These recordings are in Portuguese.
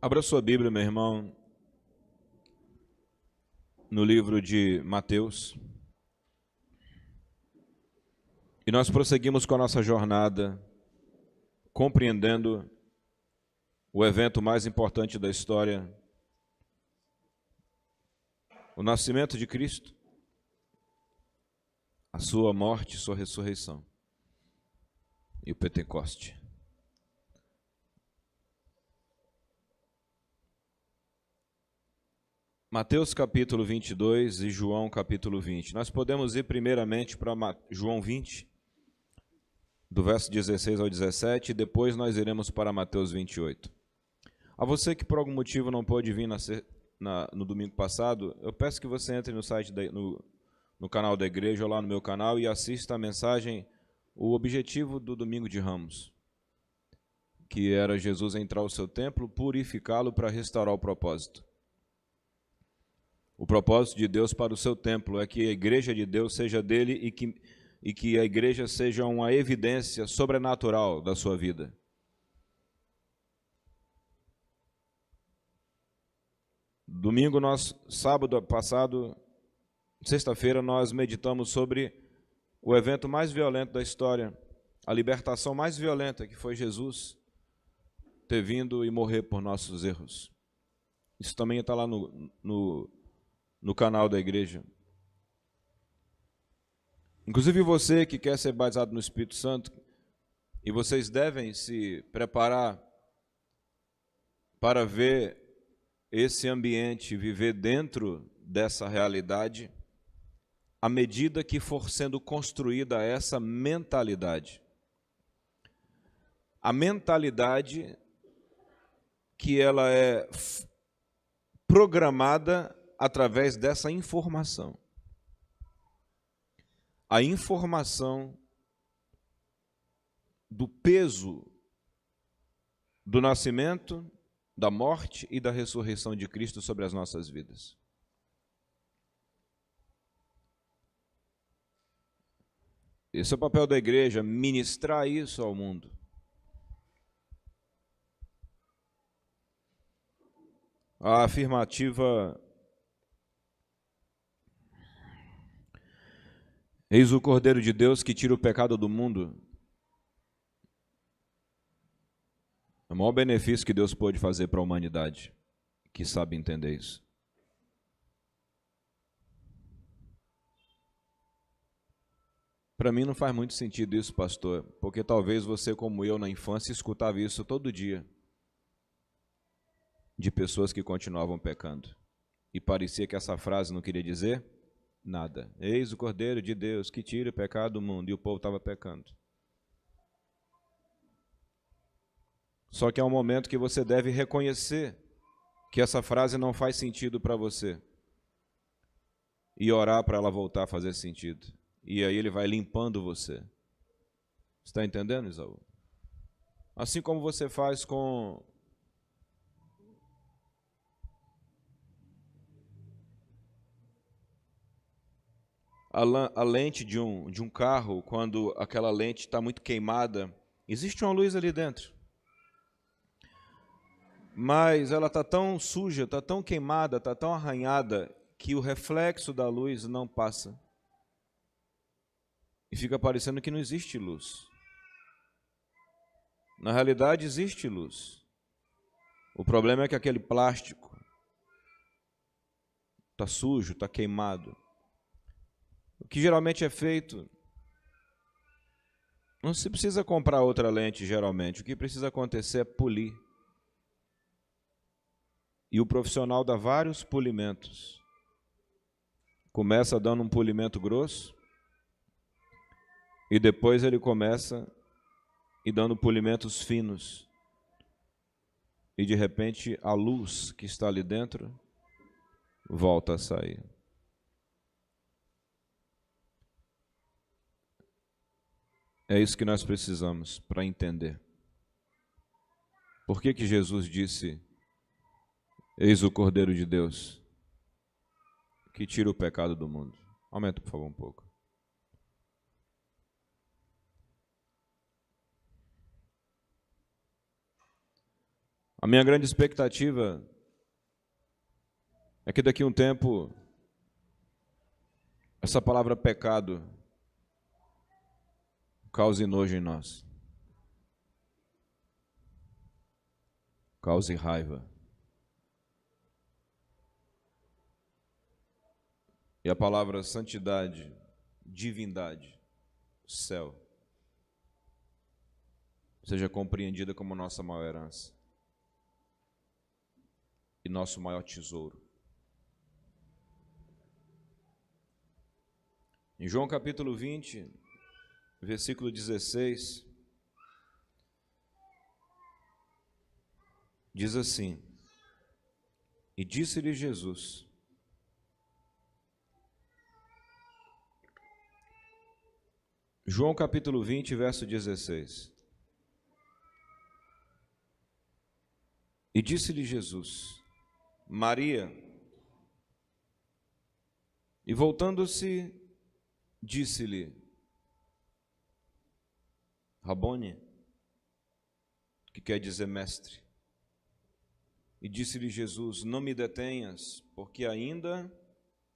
Abra sua Bíblia, meu irmão, no livro de Mateus. E nós prosseguimos com a nossa jornada, compreendendo o evento mais importante da história, o nascimento de Cristo, a sua morte, sua ressurreição e o Pentecoste. Mateus capítulo 22 e João capítulo 20. Nós podemos ir primeiramente para João 20, do verso 16 ao 17, e depois nós iremos para Mateus 28. A você que por algum motivo não pôde vir no domingo passado, eu peço que você entre no site, no canal da igreja, ou lá no meu canal, e assista a mensagem, o objetivo do domingo de Ramos, que era Jesus entrar ao seu templo, purificá-lo para restaurar o propósito. O propósito de Deus para o seu templo é que a igreja de Deus seja dele e que a igreja seja uma evidência sobrenatural da sua vida. Sábado passado, sexta-feira, nós meditamos sobre o evento mais violento da história, a libertação mais violenta, que foi Jesus ter vindo e morrer por nossos erros. Isso também está lá no canal da igreja. Inclusive você que quer ser batizado no Espírito Santo, e vocês devem se preparar para ver esse ambiente, viver dentro dessa realidade, à medida que for sendo construída essa mentalidade. A mentalidade que ela é programada através dessa informação. A informação do peso do nascimento, da morte e da ressurreição de Cristo sobre as nossas vidas. Esse é o papel da igreja, ministrar isso ao mundo. A afirmativa: eis o Cordeiro de Deus que tira o pecado do mundo, é o maior benefício que Deus pode fazer para a humanidade, que sabe entender isso. Para mim não faz muito sentido isso, pastor, porque talvez você, como eu, na infância, escutava isso todo dia, de pessoas que continuavam pecando. E parecia que essa frase não queria dizer nada. Eis o Cordeiro de Deus que tira o pecado do mundo, e o povo estava pecando. Só que é um momento que você deve reconhecer que essa frase não faz sentido para você e orar para ela voltar a fazer sentido. E aí ele vai limpando você. Está entendendo, Isaú? Assim como você faz com a lente de um carro, quando aquela lente está muito queimada, existe uma luz ali dentro. Mas ela está tão suja, está tão queimada, está tão arranhada, que o reflexo da luz não passa. E fica parecendo que não existe luz. Na realidade, existe luz. O problema é que aquele plástico está sujo, está queimado. O que geralmente é feito, não se precisa comprar outra lente geralmente, o que precisa acontecer é polir. E o profissional dá vários polimentos. Começa dando um polimento grosso, e depois ele começa e dando polimentos finos. E de repente a luz que está ali dentro volta a sair. É isso que nós precisamos para entender. Por que que Jesus disse: eis o Cordeiro de Deus que tira o pecado do mundo? Aumenta, por favor, um pouco. A minha grande expectativa é que daqui a um tempo essa palavra pecado cause nojo em nós, cause raiva. E a palavra santidade, divindade, céu, seja compreendida como nossa maior herança e nosso maior tesouro. Em João capítulo 20, versículo 16, diz assim: E disse-lhe Jesus: João capítulo 20, verso 16. E disse-lhe Jesus: Maria. E voltando-se, disse-lhe: Rabone, que quer dizer mestre. E disse-lhe Jesus: Não me detenhas, porque ainda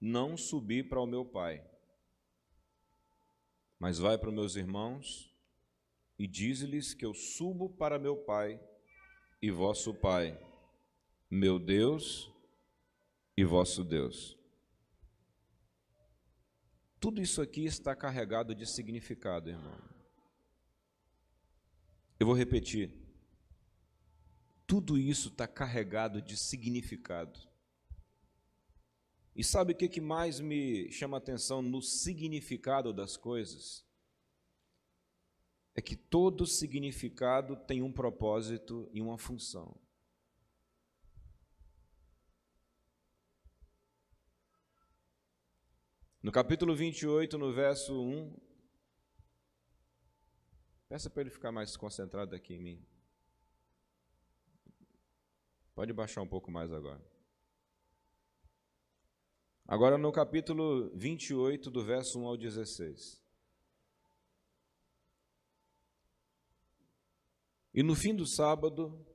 não subi para o meu Pai. Mas vai para os meus irmãos e dize-lhes que eu subo para meu Pai e vosso Pai, meu Deus e vosso Deus. Tudo isso aqui está carregado de significado, irmão. Eu vou repetir. Tudo isso está carregado de significado. E sabe o que mais me chama a atenção no significado das coisas? É que todo significado tem um propósito e uma função. No capítulo 28, no verso 1, peça para ele ficar mais concentrado aqui em mim. Pode baixar um pouco mais agora. Agora no capítulo 28, do verso 1 ao 16. E no fim do sábado,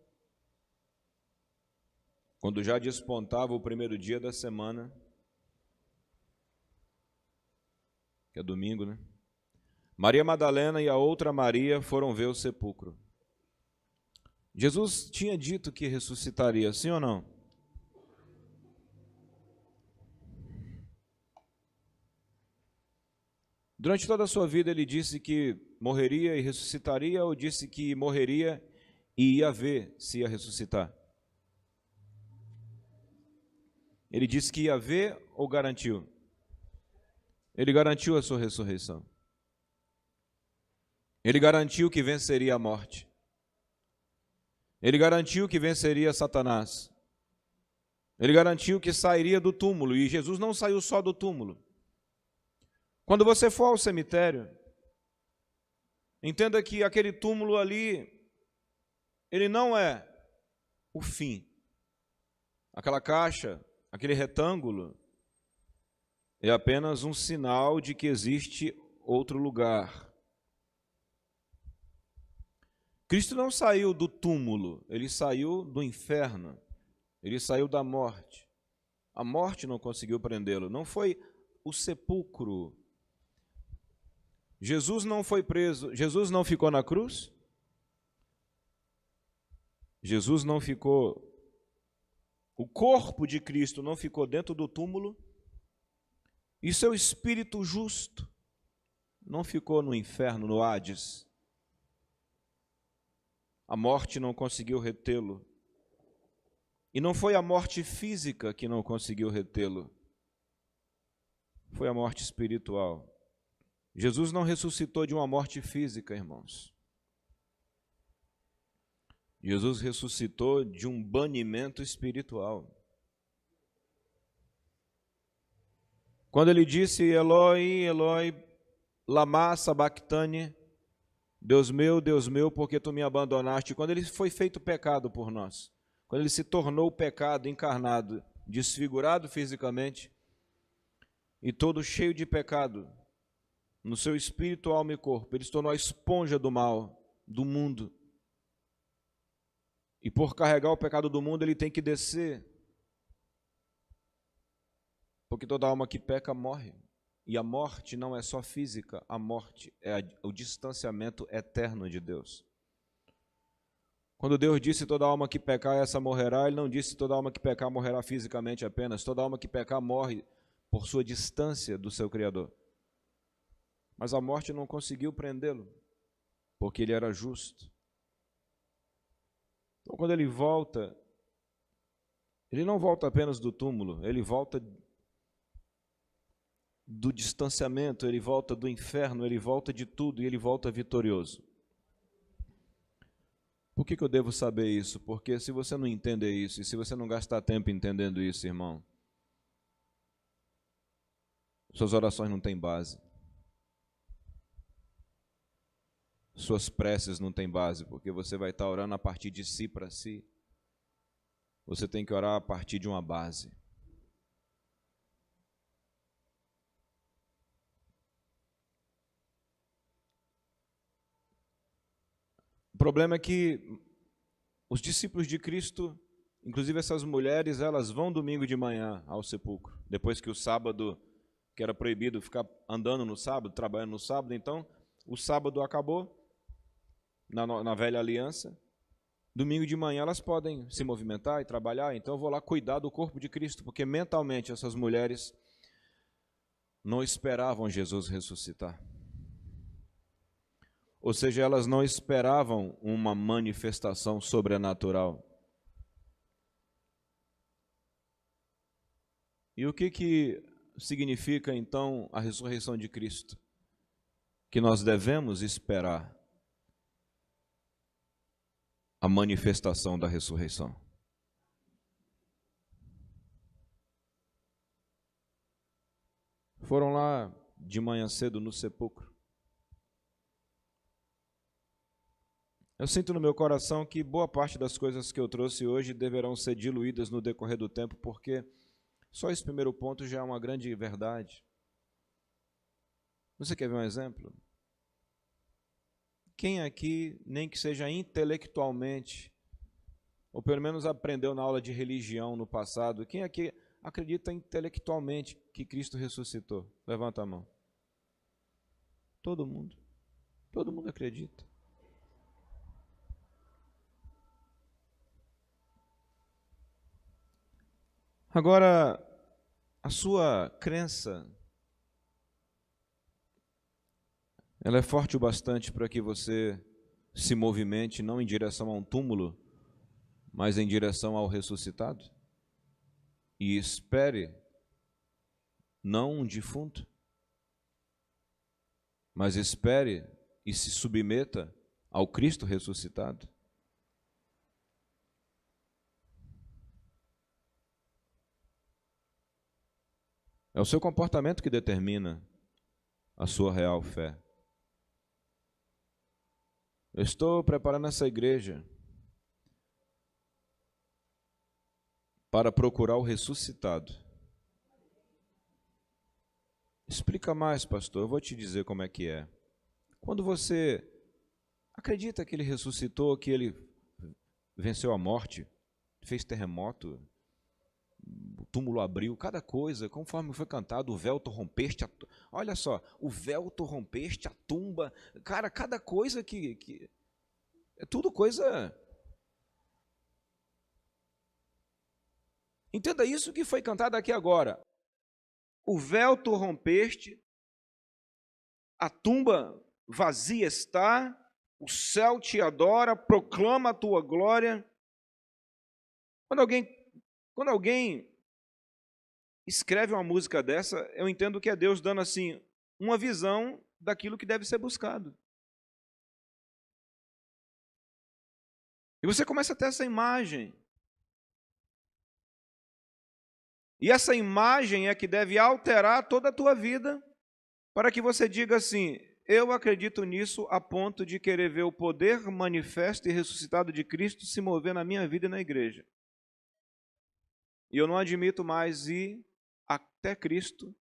quando já despontava o primeiro dia da semana, que é domingo, né? Maria Madalena e a outra Maria foram ver o sepulcro. Jesus tinha dito que ressuscitaria, sim ou não? Durante toda a sua vida ele disse que morreria e ressuscitaria, ou disse que morreria e ia ver se ia ressuscitar? Ele disse que ia ver ou garantiu? Ele garantiu a sua ressurreição. Ele garantiu que venceria a morte. Ele garantiu que venceria Satanás. Ele garantiu que sairia do túmulo, e Jesus não saiu só do túmulo. Quando você for ao cemitério, entenda que aquele túmulo ali, ele não é o fim. Aquela caixa, aquele retângulo, é apenas um sinal de que existe outro lugar. Cristo não saiu do túmulo, ele saiu do inferno, ele saiu da morte. A morte não conseguiu prendê-lo, não foi o sepulcro. Jesus não foi preso, Jesus não ficou na cruz? Jesus não ficou, o corpo de Cristo não ficou dentro do túmulo? E seu espírito justo não ficou no inferno, no Hades? A morte não conseguiu retê-lo. E não foi a morte física que não conseguiu retê-lo. Foi a morte espiritual. Jesus não ressuscitou de uma morte física, irmãos. Jesus ressuscitou de um banimento espiritual. Quando ele disse, Eloi, Eloi, lama sabachthani, Deus meu, por que tu me abandonaste? Quando ele foi feito pecado por nós, quando ele se tornou pecado encarnado, desfigurado fisicamente e todo cheio de pecado, no seu espírito, alma e corpo, ele se tornou a esponja do mal, do mundo. E por carregar o pecado do mundo, ele tem que descer. Porque toda alma que peca morre. E a morte não é só física, a morte é o distanciamento eterno de Deus. Quando Deus disse toda alma que pecar, essa morrerá, Ele não disse toda alma que pecar morrerá fisicamente apenas. Toda alma que pecar morre por sua distância do seu Criador. Mas a morte não conseguiu prendê-lo, porque ele era justo. Então, quando ele volta, ele não volta apenas do túmulo, ele volta do distanciamento, ele volta do inferno, ele volta de tudo e ele volta vitorioso. Por que eu devo saber isso? Porque se você não entender isso, e se você não gastar tempo entendendo isso, irmão, suas orações não têm base. Suas preces não têm base, porque você vai estar orando a partir de si para si. Você tem que orar a partir de uma base. O problema é que os discípulos de Cristo, inclusive essas mulheres, elas vão domingo de manhã ao sepulcro, depois que o sábado, que era proibido ficar andando no sábado, trabalhando no sábado, então o sábado acabou na velha aliança. Domingo de manhã elas podem se movimentar e trabalhar, então eu vou lá cuidar do corpo de Cristo, porque mentalmente essas mulheres não esperavam Jesus ressuscitar. Ou seja, elas não esperavam uma manifestação sobrenatural. E o que significa, então, a ressurreição de Cristo? Que nós devemos esperar a manifestação da ressurreição. Foram lá de manhã cedo no sepulcro. Eu sinto no meu coração que boa parte das coisas que eu trouxe hoje deverão ser diluídas no decorrer do tempo, porque só esse primeiro ponto já é uma grande verdade. Você quer ver um exemplo? Quem aqui, nem que seja intelectualmente, ou pelo menos aprendeu na aula de religião no passado, quem aqui acredita intelectualmente que Cristo ressuscitou? Levanta a mão. Todo mundo. Todo mundo acredita. Agora, a sua crença, ela é forte o bastante para que você se movimente não em direção a um túmulo, mas em direção ao ressuscitado? E espere, não um defunto, mas espere e se submeta ao Cristo ressuscitado? É o seu comportamento que determina a sua real fé. Eu estou preparando essa igreja para procurar o ressuscitado. Explica mais, pastor, eu vou te dizer como é que é. Quando você acredita que ele ressuscitou, que ele venceu a morte, fez terremoto, o túmulo abriu, cada coisa, conforme foi cantado, o véu tu rompeste, olha só, o véu tu rompeste, a tumba, cara, cada coisa que é tudo coisa. Entenda isso que foi cantado aqui agora. O véu tu rompeste, a tumba vazia está, o céu te adora, proclama a tua glória. Quando alguém escreve uma música dessa, eu entendo que é Deus dando assim uma visão daquilo que deve ser buscado. E você começa a ter essa imagem. E essa imagem é que deve alterar toda a tua vida, para que você diga assim: eu acredito nisso a ponto de querer ver o poder manifesto e ressuscitado de Cristo se mover na minha vida e na igreja. E eu não admito mais ir até Cristo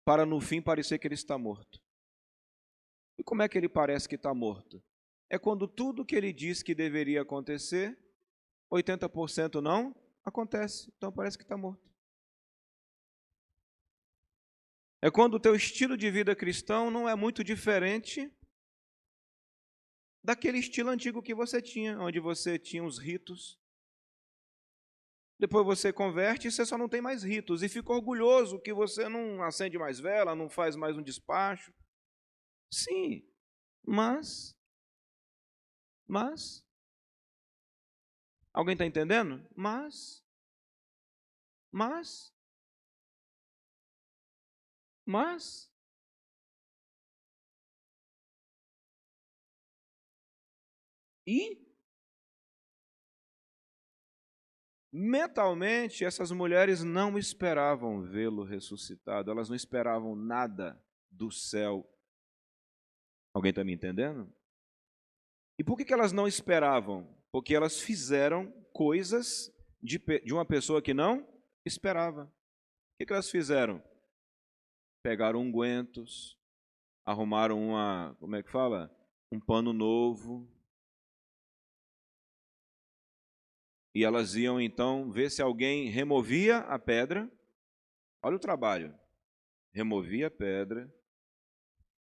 para no fim parecer que ele está morto. E como é que ele parece que está morto? é quando tudo que ele diz que deveria acontecer, 80% não acontece. Então parece que está morto. É quando o teu estilo de vida cristão não é muito diferente daquele estilo antigo que você tinha, onde você tinha os ritos. Depois você converte e você só não tem mais ritos. E fica orgulhoso que você não acende mais vela, não faz mais um despacho. Sim, mas... Alguém está entendendo? Mas... E... mentalmente, essas mulheres não esperavam vê-lo ressuscitado, elas não esperavam nada do céu. Alguém está me entendendo? E por que elas não esperavam? Porque elas fizeram coisas de uma pessoa que não esperava. O que elas fizeram? Pegaram ungüentos, arrumaram um pano novo, e elas iam então ver se alguém removia a pedra. Olha o trabalho. Removia a pedra,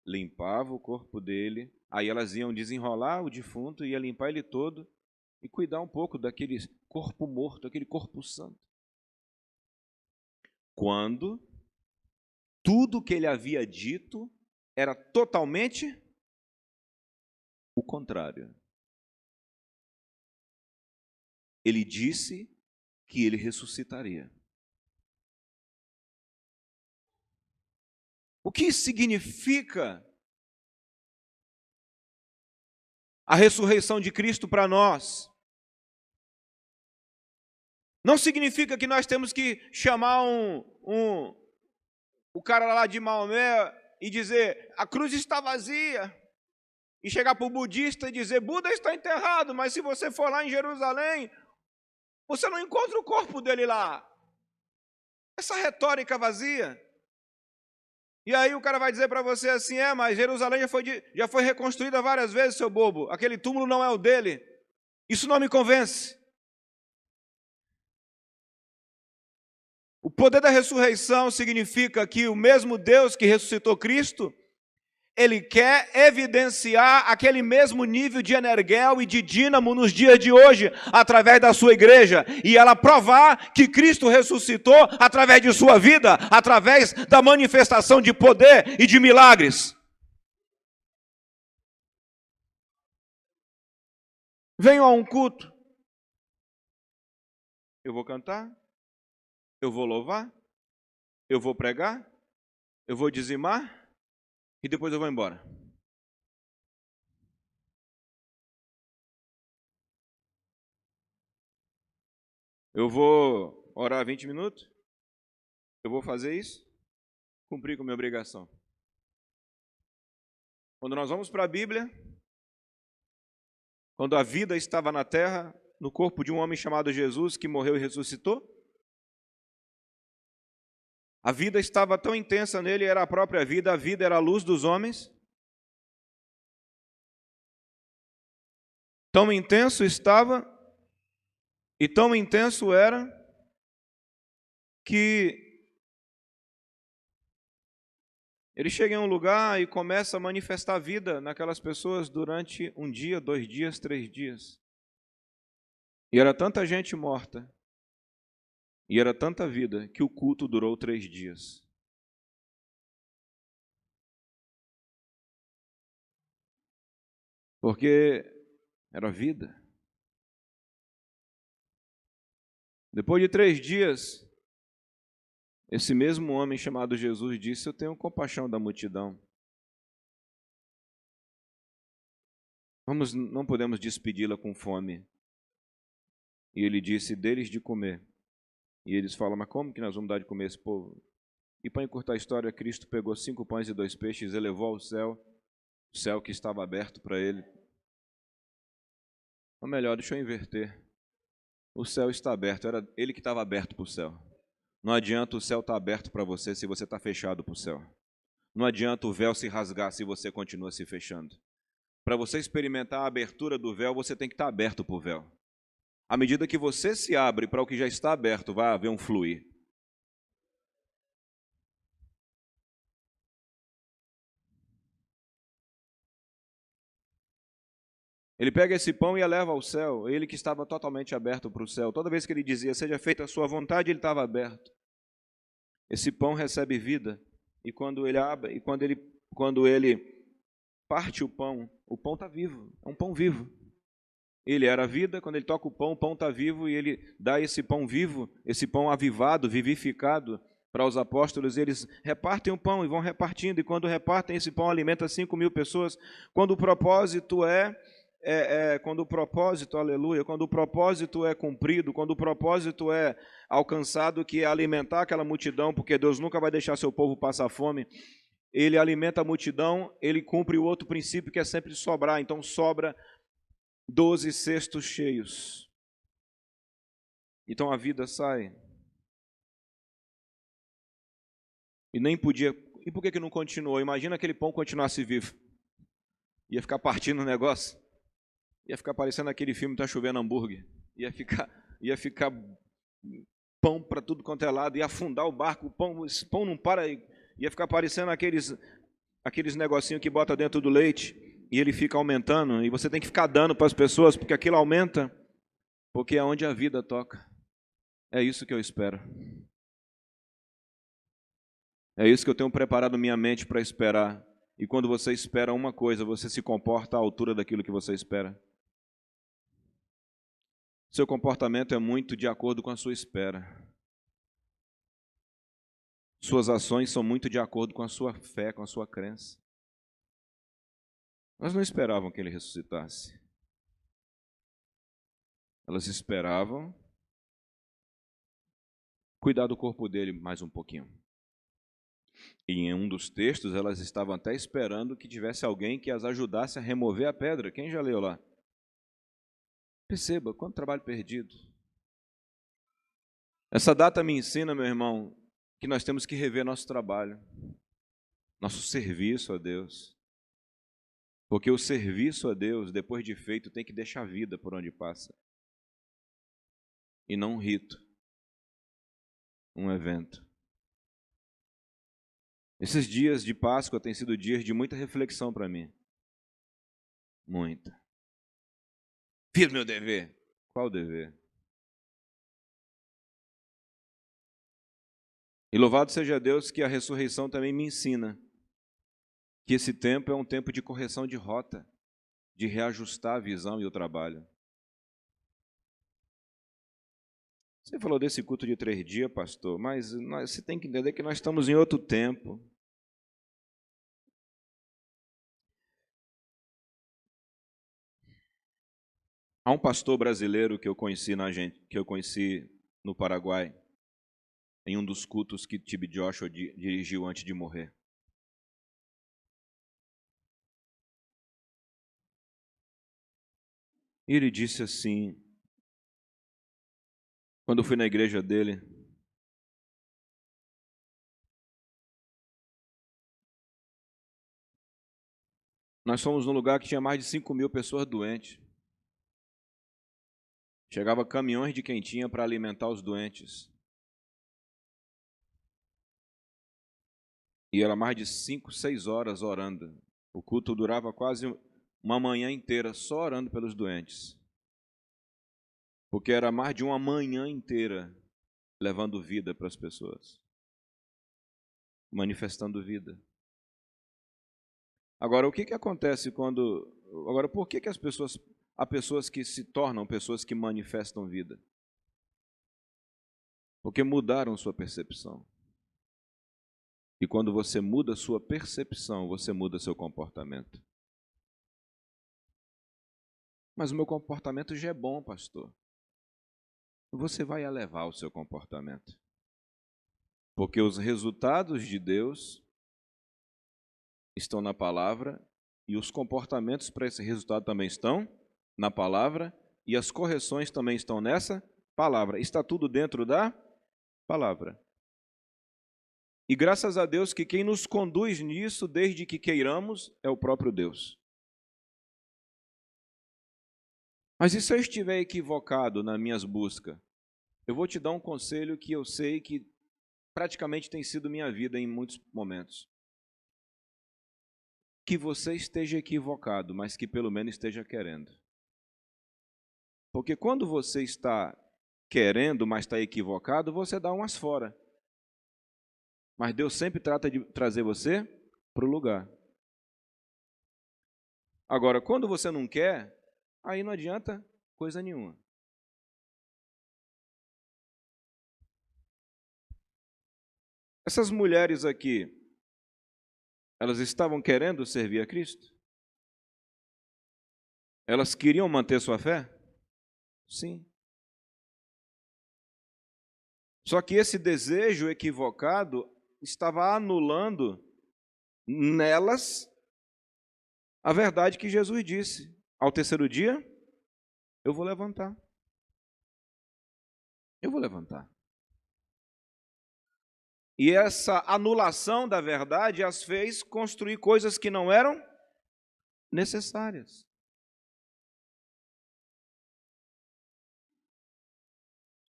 limpava o corpo dele, aí elas iam desenrolar o defunto, ia limpar ele todo e cuidar um pouco daquele corpo morto, aquele corpo santo. Quando tudo que ele havia dito era totalmente o contrário. Ele disse que ele ressuscitaria. O que significa a ressurreição de Cristo para nós? Não significa que nós temos que chamar o cara lá de Maomé e dizer, a cruz está vazia. E chegar para o budista e dizer, Buda está enterrado, mas se você for lá em Jerusalém, você não encontra o corpo dele lá. Essa retórica vazia. E aí o cara vai dizer para você assim, mas Jerusalém já foi reconstruída várias vezes, seu bobo. Aquele túmulo não é o dele. Isso não me convence. O poder da ressurreição significa que o mesmo Deus que ressuscitou Cristo, Ele quer evidenciar aquele mesmo nível de energel e de dínamo nos dias de hoje, através da sua igreja, e ela provar que Cristo ressuscitou através de sua vida, através da manifestação de poder e de milagres. Venham a um culto. Eu vou cantar, eu vou louvar, eu vou pregar, eu vou dizimar, e depois eu vou embora. Eu vou orar 20 minutos, eu vou fazer isso, cumprir com a minha obrigação. Quando nós vamos para a Bíblia, quando a vida estava na terra, no corpo de um homem chamado Jesus, que morreu e ressuscitou, a vida estava tão intensa nele, era a própria vida, a vida era a luz dos homens. Tão intenso estava, e tão intenso era, que ele chega em um lugar e começa a manifestar vida naquelas pessoas durante 1 dia, 2 dias, 3 dias. E era tanta gente morta, e era tanta vida, que o culto durou 3 dias. Porque era vida. Depois de 3 dias, esse mesmo homem chamado Jesus disse, eu tenho compaixão da multidão. Não podemos despedi-la com fome. E ele disse, dê-lhes de comer. E eles falam, mas como que nós vamos dar de comer a esse povo? E para encurtar a história, Cristo pegou 5 pães e 2 peixes, elevou ao céu, o céu que estava aberto para ele. Ou melhor, deixa eu inverter. O céu está aberto, era ele que estava aberto para o céu. Não adianta o céu estar aberto para você se você está fechado para o céu. Não adianta o véu se rasgar se você continua se fechando. Para você experimentar a abertura do véu, você tem que estar aberto para o véu. À medida que você se abre para o que já está aberto, vai haver um fluir. Ele pega esse pão e eleva ao céu, ele que estava totalmente aberto para o céu. Toda vez que ele dizia, seja feita a sua vontade, ele estava aberto. Esse pão recebe vida, e quando ele abre, e quando ele parte o pão está vivo, é um pão vivo. Ele era a vida, quando ele toca o pão está vivo, e ele dá esse pão vivo, esse pão avivado, vivificado, para os apóstolos. Eles repartem o pão e vão repartindo, e quando repartem esse pão, alimenta 5.000 pessoas. Quando o propósito quando o propósito, aleluia, quando o propósito é cumprido, quando o propósito é alcançado, que é alimentar aquela multidão, porque Deus nunca vai deixar seu povo passar fome, ele alimenta a multidão, ele cumpre o outro princípio, que é sempre sobrar. Então sobra 12 cestos cheios. Então a vida sai. E nem podia. E por que não continuou? Imagina aquele pão continuasse vivo. Ia ficar partindo o negócio. Ia ficar parecendo aquele filme Tá Chovendo Hambúrguer. Ia ficar pão para tudo quanto é lado. Ia afundar o barco. Esse pão não para. Ia ficar parecendo aqueles negocinhos que bota dentro do leite. E ele fica aumentando. E você tem que ficar dando para as pessoas, porque aquilo aumenta. Porque é onde a vida toca. É isso que eu espero. É isso que eu tenho preparado minha mente para esperar. E quando você espera uma coisa, você se comporta à altura daquilo que você espera. Seu comportamento é muito de acordo com a sua espera. Suas ações são muito de acordo com a sua fé, com a sua crença. Elas não esperavam que ele ressuscitasse. Elas esperavam cuidar do corpo dele mais um pouquinho. E em um dos textos, elas estavam até esperando que tivesse alguém que as ajudasse a remover a pedra. Quem já leu lá? Perceba, quanto trabalho perdido. Essa data me ensina, meu irmão, que nós temos que rever nosso trabalho, nosso serviço a Deus. Porque o serviço a Deus, depois de feito, tem que deixar vida por onde passa. E não um rito, um evento. Esses dias de Páscoa têm sido dias de muita reflexão para mim. Muita. Fiz meu dever. Qual dever? E louvado seja Deus que a ressurreição também me ensina que esse tempo é um tempo de correção de rota, de reajustar a visão e o trabalho. Você falou desse culto de 3 dias, pastor, mas você tem que entender que nós estamos em outro tempo. Há um pastor brasileiro que eu conheci no Paraguai, em um dos cultos que T.B. Joshua dirigiu antes de morrer. E ele disse assim, quando eu fui na igreja dele, nós fomos num lugar que tinha mais de 5.000 pessoas doentes. Chegava caminhões de quentinha para alimentar os doentes. E era mais de 5, 6 horas orando. O culto durava quase uma manhã inteira só orando pelos doentes. Porque era mais de uma manhã inteira levando vida para as pessoas. Manifestando vida. Agora, o que acontece quando... Agora, por que há pessoas que se tornam pessoas que manifestam vida? Porque mudaram sua percepção. E quando você muda sua percepção, você muda seu comportamento. Mas o meu comportamento já é bom, pastor. Você vai elevar o seu comportamento. Porque os resultados de Deus estão na palavra e os comportamentos para esse resultado também estão na palavra e as correções também estão nessa palavra. Está tudo dentro da palavra. E graças a Deus que quem nos conduz nisso, desde que queiramos, é o próprio Deus. Mas e se eu estiver equivocado nas minhas buscas? Eu vou te dar um conselho que eu sei que praticamente tem sido minha vida em muitos momentos. Que você esteja equivocado, mas que pelo menos esteja querendo. Porque quando você está querendo, mas está equivocado, você dá umas fora. Mas Deus sempre trata de trazer você para o lugar. Agora, quando você não quer, aí não adianta coisa nenhuma. Essas mulheres aqui, elas estavam querendo servir a Cristo? Elas queriam manter sua fé? Sim. Só que esse desejo equivocado estava anulando nelas a verdade que Jesus disse: ao terceiro dia, eu vou levantar. Eu vou levantar. E essa anulação da verdade as fez construir coisas que não eram necessárias.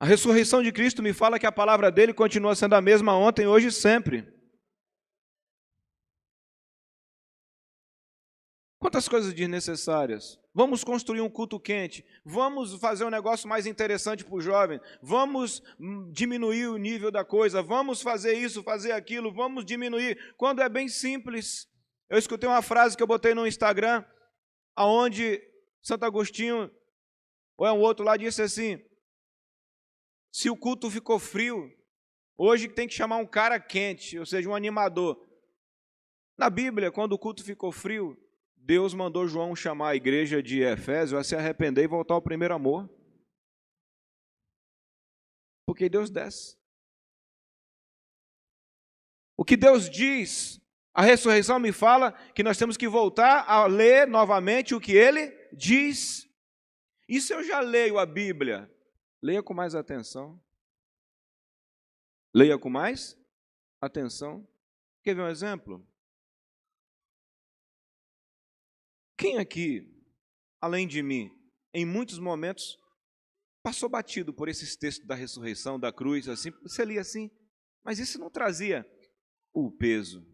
A ressurreição de Cristo me fala que a palavra dele continua sendo a mesma ontem, hoje e sempre. Quantas coisas desnecessárias. Vamos construir um culto quente, vamos fazer um negócio mais interessante para o jovem, vamos diminuir o nível da coisa, vamos fazer isso, fazer aquilo, vamos diminuir, quando é bem simples. Eu escutei uma frase que eu botei no Instagram, aonde Santo Agostinho, ou é um outro lá, disse assim: se o culto ficou frio, hoje tem que chamar um cara quente, ou seja, um animador. Na Bíblia, quando o culto ficou frio, Deus mandou João chamar a igreja de Efésio a se arrepender e voltar ao primeiro amor. Porque Deus desce. O que Deus diz, a ressurreição me fala que nós temos que voltar a ler novamente o que Ele diz. E se eu já leio a Bíblia, leia com mais atenção. Leia com mais atenção. Quer ver um exemplo? Quem aqui, além de mim, em muitos momentos, passou batido por esses textos da ressurreição, da cruz, assim, você lia assim, mas isso não trazia o peso.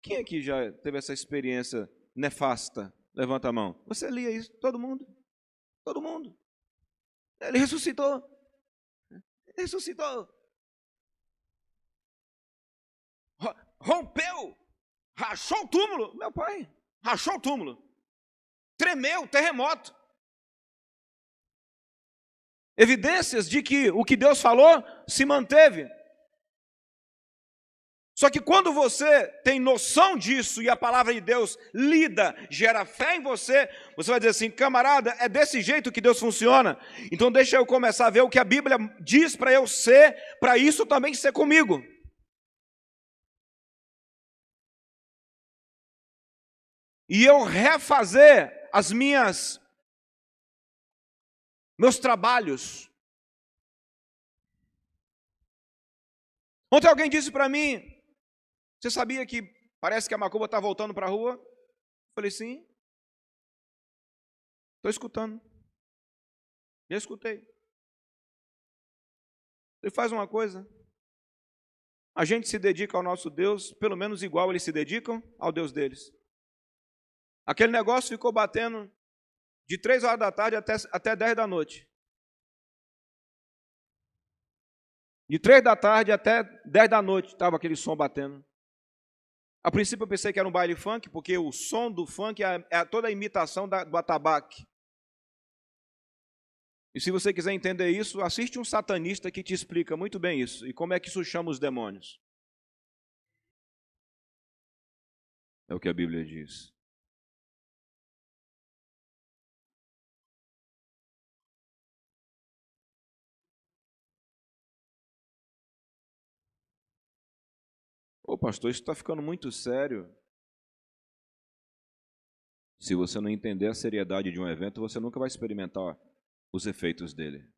Quem aqui já teve essa experiência nefasta? Levanta a mão. Você lia isso? Todo mundo? Todo mundo. Ele ressuscitou. Ele ressuscitou. Rompeu. Rachou o túmulo. Meu pai, rachou o túmulo. Tremeu, terremoto. Evidências de que o que Deus falou se manteve. Só que quando você tem noção disso e a palavra de Deus lida, gera fé em você, você vai dizer assim: camarada, é desse jeito que Deus funciona? Então deixa eu começar a ver o que a Bíblia diz para eu ser, para isso também ser comigo. E eu refazer meus trabalhos. Ontem alguém disse para mim: você sabia que parece que a macumba está voltando para a rua? Eu falei: sim. Estou escutando. Já escutei. Ele faz uma coisa. A gente se dedica ao nosso Deus, pelo menos igual eles se dedicam ao Deus deles. Aquele negócio ficou batendo de 3 horas da tarde até 10 da noite. De 3 da tarde até 10 da noite estava aquele som batendo. A princípio eu pensei que era um baile funk, porque o som do funk é toda a imitação do atabaque. E se você quiser entender isso, assiste um satanista que te explica muito bem isso. E como é que isso chama os demônios. É o que a Bíblia diz. Ô pastor, isso está ficando muito sério. Se você não entender a seriedade de um evento, você nunca vai experimentar os efeitos dele.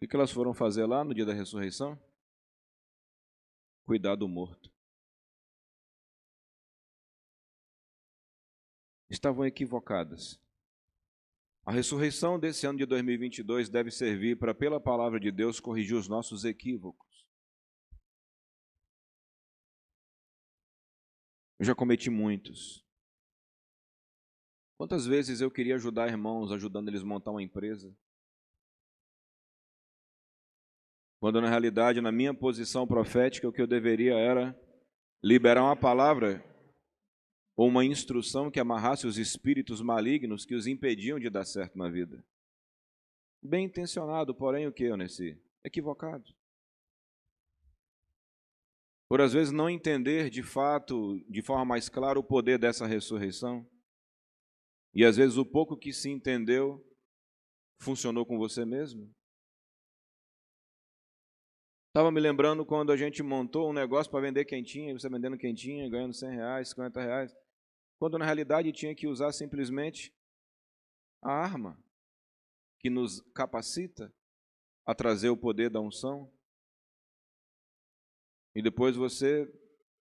O que elas foram fazer lá no dia da ressurreição? cuidar do morto. Estavam equivocadas. A ressurreição desse ano de 2022 deve servir para, pela palavra de Deus, corrigir os nossos equívocos. Eu já cometi muitos. Quantas vezes eu queria ajudar irmãos, ajudando eles a montar uma empresa, quando na realidade, na minha posição profética, o que eu deveria era liberar uma palavra ou uma instrução que amarrasse os espíritos malignos que os impediam de dar certo na vida. Bem intencionado, porém o que, Onesi? Equivocado. Por às vezes não entender de fato, de forma mais clara, o poder dessa ressurreição. E às vezes o pouco que se entendeu funcionou com você mesmo. Estava me lembrando quando a gente montou um negócio para vender quentinha, você vendendo quentinha, ganhando R$100, R$50, quando na realidade tinha que usar simplesmente a arma que nos capacita a trazer o poder da unção. E depois você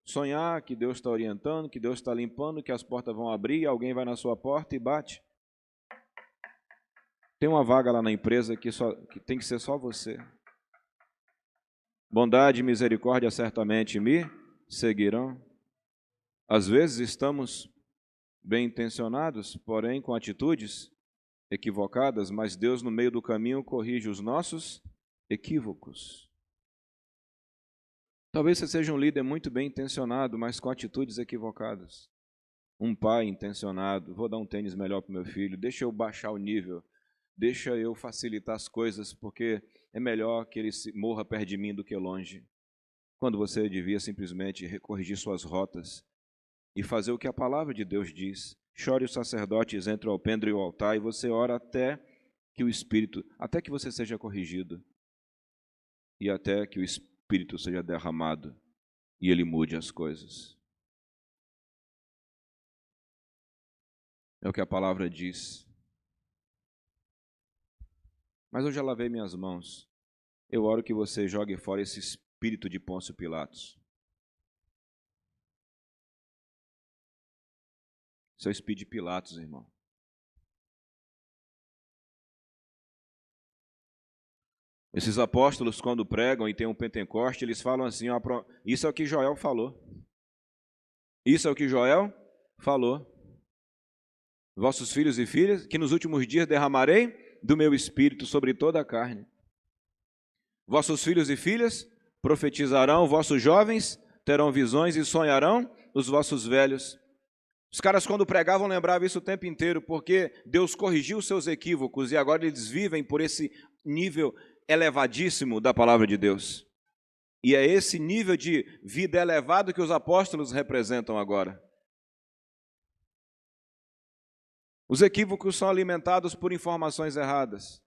sonhar que Deus está orientando, que Deus está limpando, que as portas vão abrir, alguém vai na sua porta e bate. Tem uma vaga lá na empresa que tem que ser só você. Bondade e misericórdia certamente me seguirão. Às vezes estamos bem intencionados, porém com atitudes equivocadas, mas Deus no meio do caminho corrige os nossos equívocos. Talvez você seja um líder muito bem intencionado, mas com atitudes equivocadas. Um pai intencionado, vou dar um tênis melhor para o meu filho, deixa eu baixar o nível, deixa eu facilitar as coisas, porque é melhor que ele morra perto de mim do que longe. Quando você devia simplesmente corrigir suas rotas e fazer o que a palavra de Deus diz. Chore os sacerdotes entre o alpendre e o altar, e você ora até que você seja corrigido e até que o Espírito seja derramado e ele mude as coisas. É o que a palavra diz. Mas eu já lavei minhas mãos. Eu oro que você jogue fora esse espírito de Pôncio Pilatos. Seu espírito de Pilatos, irmão. Esses apóstolos, quando pregam e tem um Pentecoste, eles falam assim, ó, isso é o que Joel falou. Isso é o que Joel falou. Vossos filhos e filhas, que nos últimos dias derramarei do meu espírito sobre toda a carne. Vossos filhos e filhas profetizarão, vossos jovens terão visões e sonharão os vossos velhos. Os caras, quando pregavam, lembravam isso o tempo inteiro, porque Deus corrigiu os seus equívocos e agora eles vivem por esse nível elevadíssimo da palavra de Deus. E é esse nível de vida elevado que os apóstolos representam agora. Os equívocos são alimentados por informações erradas.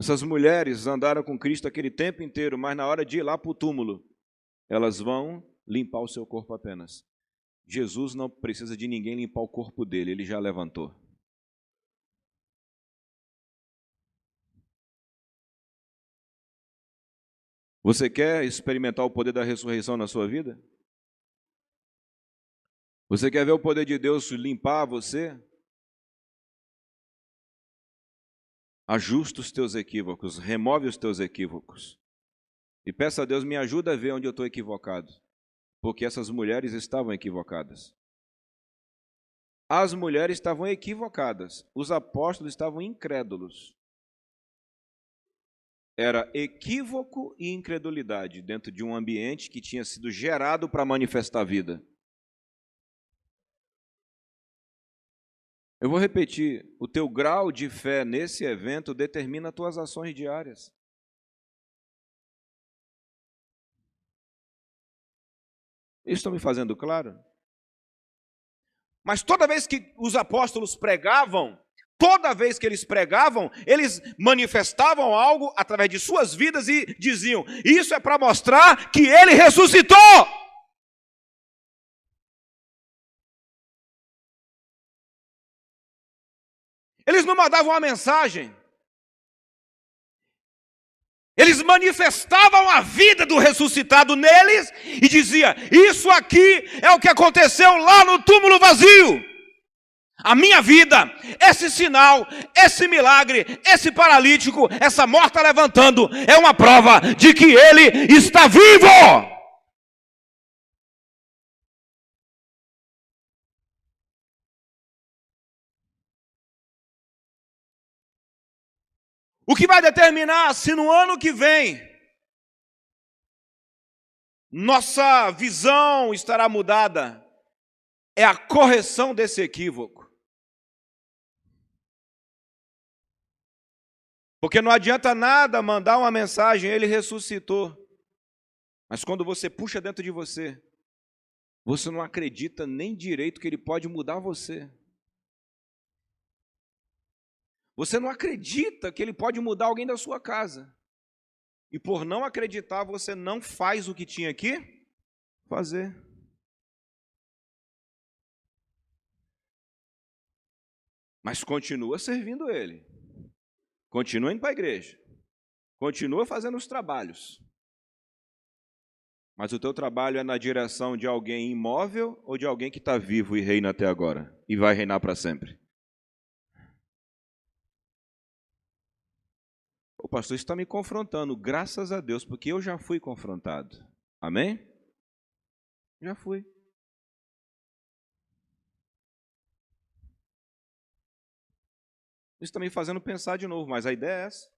Essas mulheres andaram com Cristo aquele tempo inteiro, mas na hora de ir lá para o túmulo, elas vão limpar o seu corpo apenas. Jesus não precisa de ninguém limpar o corpo dele, ele já levantou. Você quer experimentar o poder da ressurreição na sua vida? Você quer ver o poder de Deus limpar você? Ajusta os teus equívocos, remove os teus equívocos. E peça a Deus, me ajuda a ver onde eu estou equivocado. Porque essas mulheres estavam equivocadas. As mulheres estavam equivocadas, os apóstolos estavam incrédulos. Era equívoco e incredulidade dentro de um ambiente que tinha sido gerado para manifestar a vida. Eu vou repetir, o teu grau de fé nesse evento determina as tuas ações diárias. Estão me fazendo claro? Mas toda vez que os apóstolos pregavam, eles manifestavam algo através de suas vidas e diziam, isso é para mostrar que ele ressuscitou. Eles não mandavam uma mensagem. Eles manifestavam a vida do ressuscitado neles e dizia: isso aqui é o que aconteceu lá no túmulo vazio. A minha vida, esse sinal, esse milagre, esse paralítico, essa morta levantando, é uma prova de que ele está vivo. O que vai determinar se no ano que vem nossa visão estará mudada é a correção desse equívoco. Porque não adianta nada mandar uma mensagem, ele ressuscitou. Mas quando você puxa dentro de você, você não acredita nem direito que ele pode mudar você. Você não acredita que ele pode mudar alguém da sua casa. E por não acreditar, você não faz o que tinha que fazer. Mas continua servindo ele. Continua indo para a igreja. Continua fazendo os trabalhos. Mas o teu trabalho é na direção de alguém imóvel ou de alguém que está vivo e reina até agora? E vai reinar para sempre? O pastor está me confrontando, graças a Deus, porque eu já fui confrontado. Amém? Já fui. Isso está me fazendo pensar de novo, mas a ideia é essa.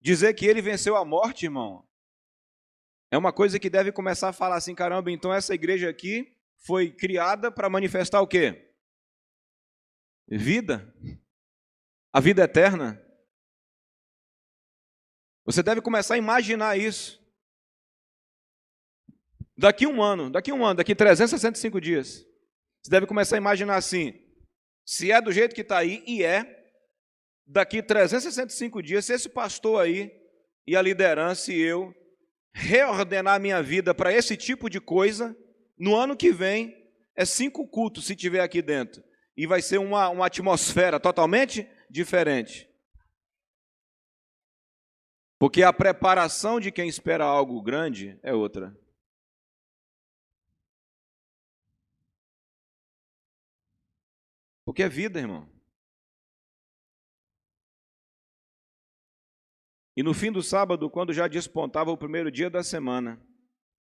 Dizer que ele venceu a morte, irmão, é uma coisa que deve começar a falar assim, caramba, então essa igreja aqui foi criada para manifestar o quê? Vida. A vida eterna. Você deve começar a imaginar isso. Daqui 365 dias, você deve começar a imaginar assim, se é do jeito que está aí, e daqui 365 dias, se esse pastor aí, e a liderança e eu, reordenar a minha vida para esse tipo de coisa, no ano que vem, é 5 cultos se tiver aqui dentro. E vai ser uma atmosfera totalmente diferente. Porque a preparação de quem espera algo grande é outra. Porque é vida, irmão. E no fim do sábado, quando já despontava o primeiro dia da semana,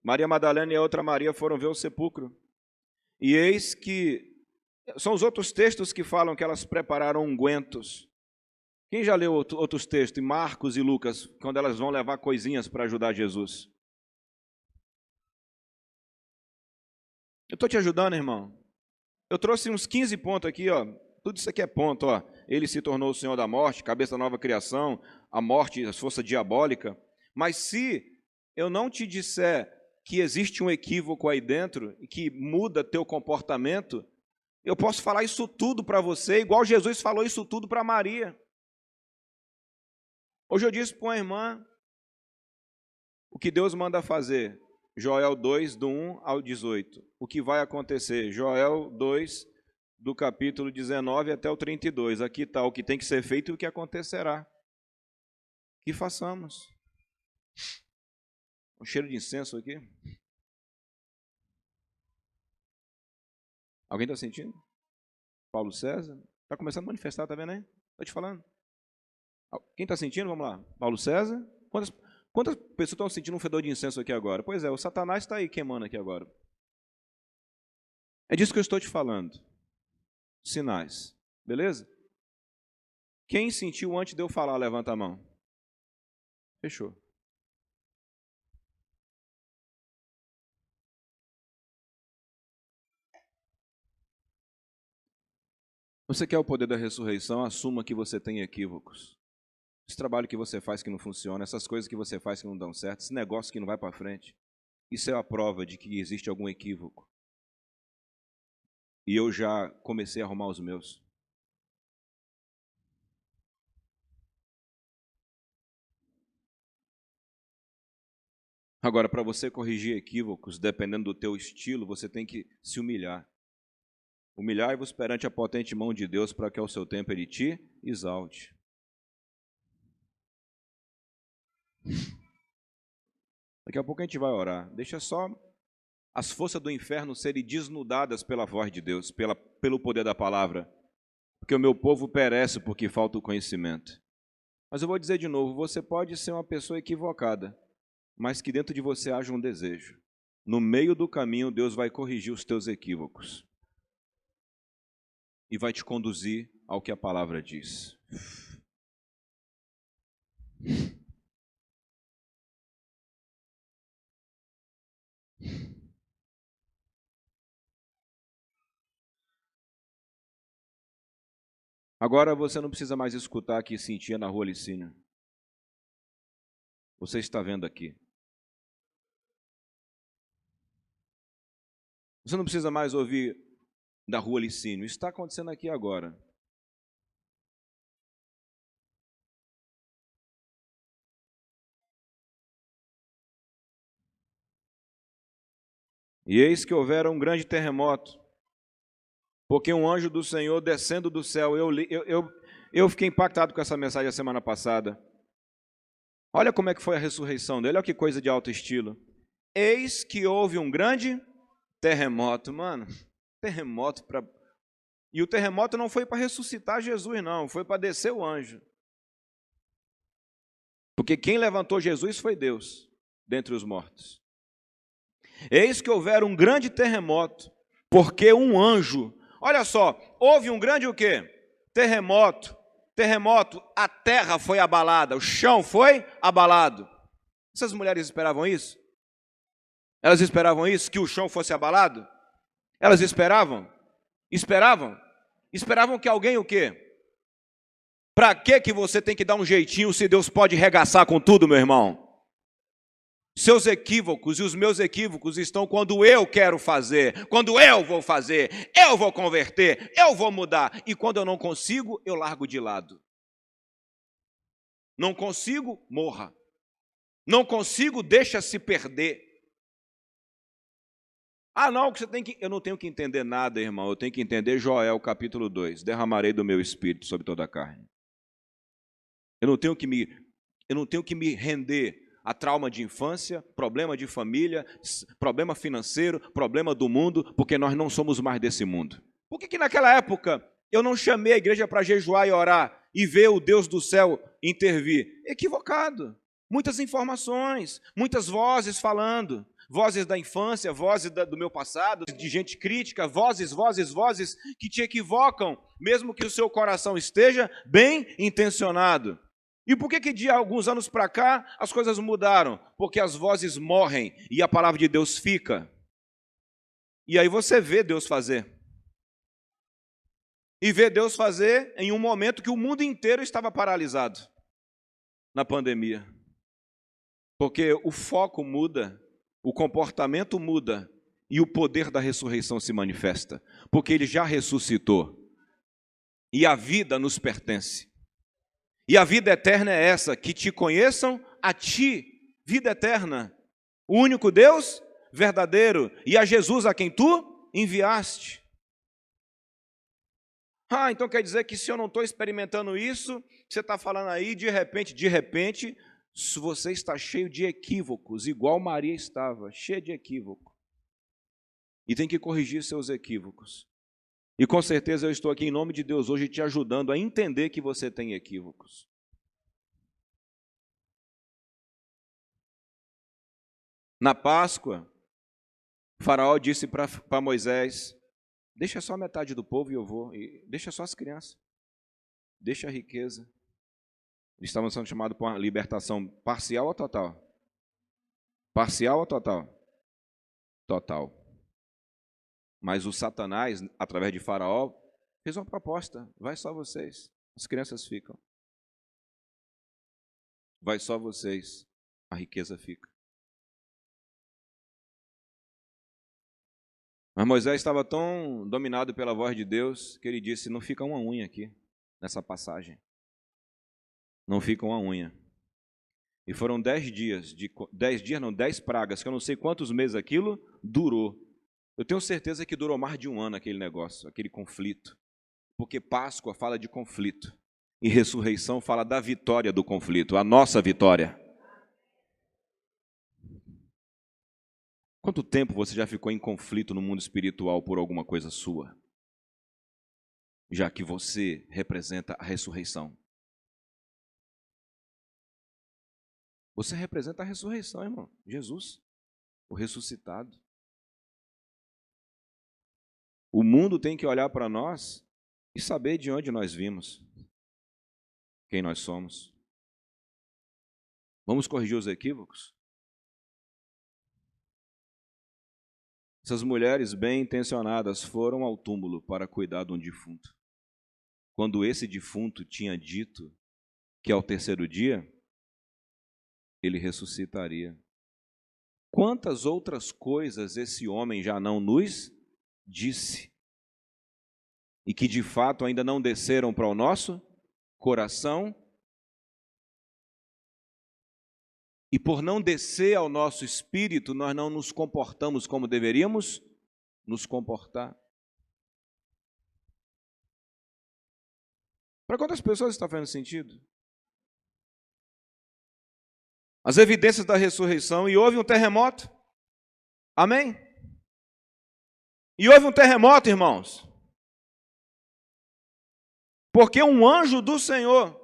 Maria Madalena e a outra Maria foram ver o sepulcro. E eis que... São os outros textos que falam que elas prepararam ungüentos. Quem já leu outros textos, em Marcos e Lucas, quando elas vão levar coisinhas para ajudar Jesus? Eu estou te ajudando, irmão. Eu trouxe uns 15 pontos aqui, ó. Tudo isso aqui é ponto, ó. Ele se tornou o Senhor da morte, cabeça da nova criação, a morte, a força diabólica. Mas se eu não te disser que existe um equívoco aí dentro e que muda teu comportamento, eu posso falar isso tudo para você, igual Jesus falou isso tudo para Maria. Hoje eu disse para uma irmã o que Deus manda fazer. Joel 2, do 1 ao 18. O que vai acontecer? Joel 2, do capítulo 19 até o 32. Aqui está o que tem que ser feito e o que acontecerá. Que façamos. Um cheiro de incenso aqui. Alguém está sentindo? Paulo César? Está começando a manifestar, está vendo aí? Estou te falando. Quem está sentindo? Vamos lá. Paulo César? Quantas pessoas estão sentindo um fedor de incenso aqui agora? Pois é, o Satanás está aí queimando aqui agora. É disso que eu estou te falando. Sinais. Beleza? Quem sentiu antes de eu falar, levanta a mão. Fechou. Você quer o poder da ressurreição? Assuma que você tem equívocos. Esse trabalho que você faz que não funciona, essas coisas que você faz que não dão certo, esse negócio que não vai para frente, isso é a prova de que existe algum equívoco. E eu já comecei a arrumar os meus. Agora, para você corrigir equívocos, dependendo do teu estilo, você tem que se humilhar. Humilhai-vos perante a potente mão de Deus, para que ao seu tempo Ele te exalte. Daqui a pouco a gente vai orar. Deixa só as forças do inferno serem desnudadas pela voz de Deus, pelo poder da palavra. Porque o meu povo perece porque falta o conhecimento. Mas eu vou dizer de novo, você pode ser uma pessoa equivocada, mas que dentro de você haja um desejo. No meio do caminho, Deus vai corrigir os teus equívocos. E vai te conduzir ao que a palavra diz. Agora você não precisa mais escutar que sentia na rua Licínio. Você está vendo aqui. Você não precisa mais ouvir da rua Licínio. Isso está acontecendo aqui agora. E eis que houvera um grande terremoto, porque um anjo do Senhor descendo do céu, eu fiquei impactado com essa mensagem a semana passada. Olha como é que foi a ressurreição dele, olha que coisa de alto estilo. Eis que houve um grande terremoto, mano, terremoto para... E o terremoto não foi para ressuscitar Jesus, não, foi para descer o anjo. Porque quem levantou Jesus foi Deus, dentre os mortos. Eis que houver um grande terremoto, porque um anjo... Olha só, houve um grande o quê? Terremoto. Terremoto, a terra foi abalada, o chão foi abalado. Essas mulheres esperavam isso? Elas esperavam isso, que o chão fosse abalado? Elas esperavam? Esperavam? Esperavam que alguém o quê? Para que você tem que dar um jeitinho se Deus pode regaçar com tudo, meu irmão? Seus equívocos e os meus equívocos estão quando eu quero fazer, quando eu vou fazer, eu vou converter, eu vou mudar. E quando eu não consigo, eu largo de lado. Não consigo, morra. Não consigo, deixa-se perder. Ah, não, que você tem que... Eu não tenho que entender nada, irmão. Eu tenho que entender Joel, capítulo 2. Derramarei do meu espírito sobre toda a carne. Eu não tenho que me render a trauma de infância, problema de família, problema financeiro, problema do mundo, porque nós não somos mais desse mundo. Por que naquela época eu não chamei a igreja para jejuar e orar e ver o Deus do céu intervir? Equivocado. Muitas informações, muitas vozes falando, vozes da infância, vozes do meu passado, de gente crítica, vozes que te equivocam, mesmo que o seu coração esteja bem intencionado. E por que de alguns anos para cá as coisas mudaram? Porque as vozes morrem e a palavra de Deus fica. E aí você vê Deus fazer. E vê Deus fazer em um momento que o mundo inteiro estava paralisado na pandemia. Porque o foco muda, o comportamento muda e o poder da ressurreição se manifesta. Porque Ele já ressuscitou. E a vida nos pertence. E a vida eterna é essa, que te conheçam a ti, vida eterna, o único Deus verdadeiro, e a Jesus a quem tu enviaste. Ah, então quer dizer que se eu não estou experimentando isso, você está falando aí, de repente, você está cheio de equívocos, igual Maria estava, cheia de equívoco. E tem que corrigir seus equívocos. E com certeza eu estou aqui em nome de Deus hoje te ajudando a entender que você tem equívocos. Na Páscoa, o faraó disse para Moisés, deixa só metade do povo e eu vou, deixa só as crianças, deixa a riqueza. Eles estavam sendo chamados para uma libertação parcial ou total? Parcial ou total? Total. Mas o Satanás, através de Faraó, fez uma proposta. Vai só vocês, as crianças ficam. Vai só vocês, a riqueza fica. Mas Moisés estava tão dominado pela voz de Deus que ele disse, não fica uma unha aqui, nessa passagem. Não fica uma unha. E foram 10 dias, 10 pragas, que eu não sei quantos meses aquilo durou. Eu tenho certeza que durou mais de um ano aquele negócio, aquele conflito. Porque Páscoa fala de conflito. E ressurreição fala da vitória do conflito, a nossa vitória. Quanto tempo você já ficou em conflito no mundo espiritual por alguma coisa sua? Já que você representa a ressurreição. Você representa a ressurreição, irmão. Jesus, o ressuscitado. O mundo tem que olhar para nós e saber de onde nós vimos, quem nós somos. Vamos corrigir os equívocos? Essas mulheres bem intencionadas foram ao túmulo para cuidar de um defunto. Quando esse defunto tinha dito que ao terceiro dia ele ressuscitaria. Quantas outras coisas esse homem já não nos disse? E que de fato ainda não desceram para o nosso coração? E por não descer ao nosso espírito, nós não nos comportamos como deveríamos nos comportar. Para quantas pessoas está fazendo sentido? As evidências da ressurreição, e houve um terremoto. Amém? E houve um terremoto, irmãos. Porque um anjo do Senhor,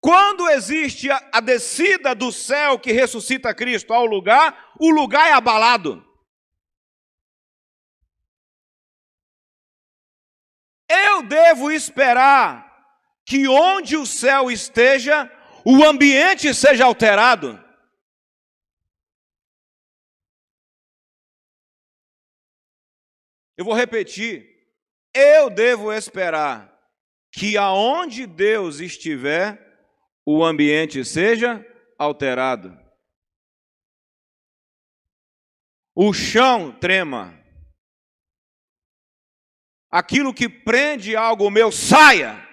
quando existe a descida do céu que ressuscita Cristo ao lugar, o lugar é abalado. Eu devo esperar que onde o céu esteja, o ambiente seja alterado. Eu vou repetir. Eu devo esperar que aonde Deus estiver, o ambiente seja alterado. O chão trema. Aquilo que prende algo meu, saia.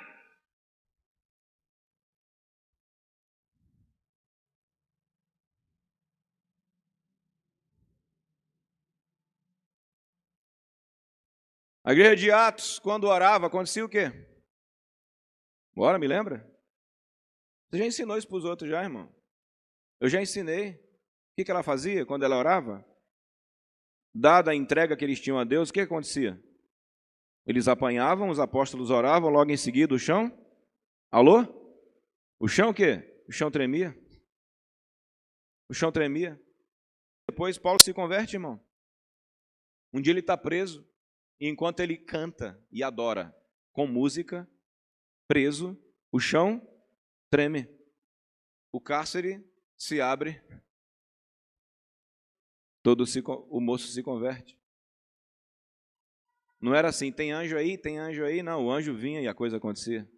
A igreja de Atos, quando orava, acontecia o quê? Bora, me lembra? Você já ensinou isso para os outros já, irmão? Eu já ensinei. O que ela fazia quando ela orava? Dada a entrega que eles tinham a Deus, o que acontecia? Eles apanhavam, os apóstolos oravam, logo em seguida o chão? Alô? O chão o quê? O chão tremia. O chão tremia. Depois Paulo se converte, irmão. Um dia ele está preso. E enquanto ele canta e adora com música, preso, o chão treme. O cárcere se abre. O moço se converte. Não era assim, tem anjo aí. Não, o anjo vinha e a coisa acontecia.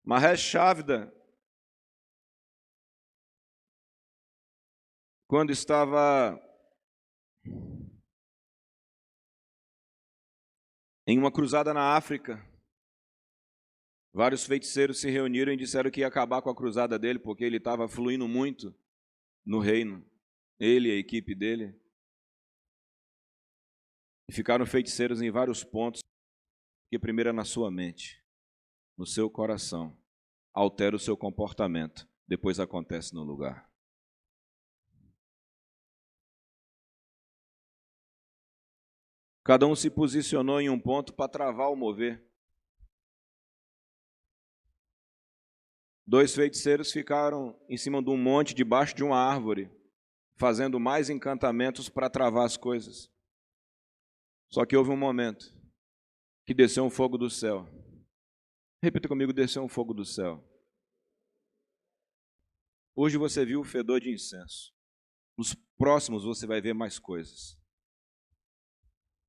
Mahesh Chavda, quando estava em uma cruzada na África, vários feiticeiros se reuniram e disseram que ia acabar com a cruzada dele, porque ele estava fluindo muito no reino, ele e a equipe dele. E ficaram feiticeiros em vários pontos, que primeiro é na sua mente, no seu coração, altera o seu comportamento, depois acontece no lugar. Cada um se posicionou em um ponto para travar o mover. 2 feiticeiros ficaram em cima de um monte, debaixo de uma árvore, fazendo mais encantamentos para travar as coisas. Só que houve um momento que desceu um fogo do céu. Repita comigo, desceu um fogo do céu. Hoje você viu o fedor de incenso. Nos próximos você vai ver mais coisas.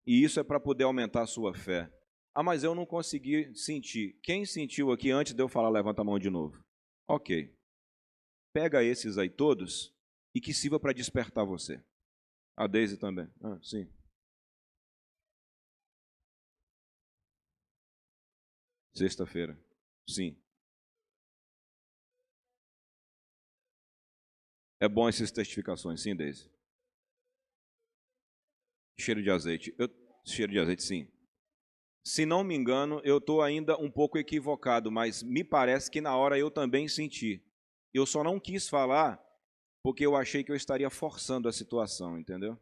E isso é para poder aumentar a sua fé. Ah, mas eu não consegui sentir. Quem sentiu aqui antes de eu falar, levanta a mão de novo. Ok. Pega esses aí todos e que sirva para despertar você. A Deise também. Ah, sim. Sexta-feira. Sim. É bom essas testificações, sim, Deise. Cheiro de azeite. Cheiro de azeite, sim. Se não me engano, eu estou ainda um pouco equivocado, mas me parece que na hora eu também senti. Eu só não quis falar porque eu achei que eu estaria forçando a situação, entendeu?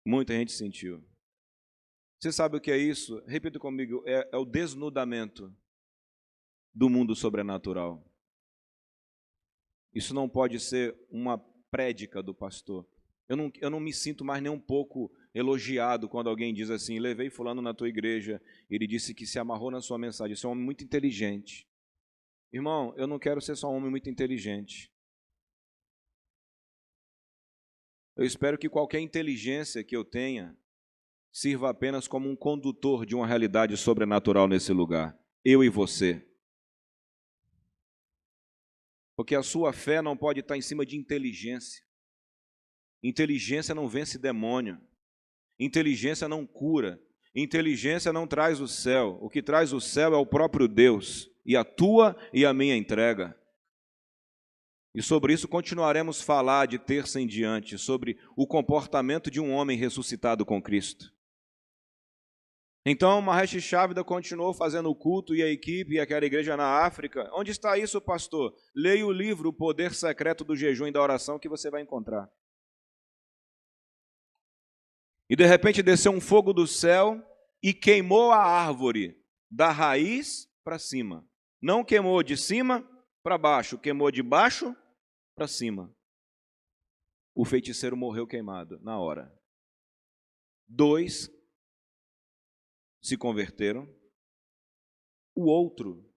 Muita gente sentiu. Você sabe o que é isso? Repita comigo, é o desnudamento do mundo sobrenatural. Isso não pode ser uma prédica do pastor. Eu não me sinto mais nem um pouco elogiado quando alguém diz assim, levei fulano na tua igreja, ele disse que se amarrou na sua mensagem, você é um homem muito inteligente. Irmão, eu não quero ser só um homem muito inteligente. Eu espero que qualquer inteligência que eu tenha sirva apenas como um condutor de uma realidade sobrenatural nesse lugar. Eu e você. Porque a sua fé não pode estar em cima de inteligência. Inteligência não vence demônio. Inteligência não cura. Inteligência não traz o céu. O que traz o céu é o próprio Deus. E a tua e a minha entrega. E sobre isso continuaremos a falar de terça em diante, sobre o comportamento de um homem ressuscitado com Cristo. Então, Mahesh Chavda continuou fazendo o culto e a equipe e aquela igreja na África. Onde está isso, pastor? Leia o livro O Poder Secreto do Jejum e da Oração que você vai encontrar. E de repente desceu um fogo do céu e queimou a árvore da raiz para cima. Não queimou de cima para baixo, queimou de baixo para cima. O feiticeiro morreu queimado na hora. 2 se converteram. O outro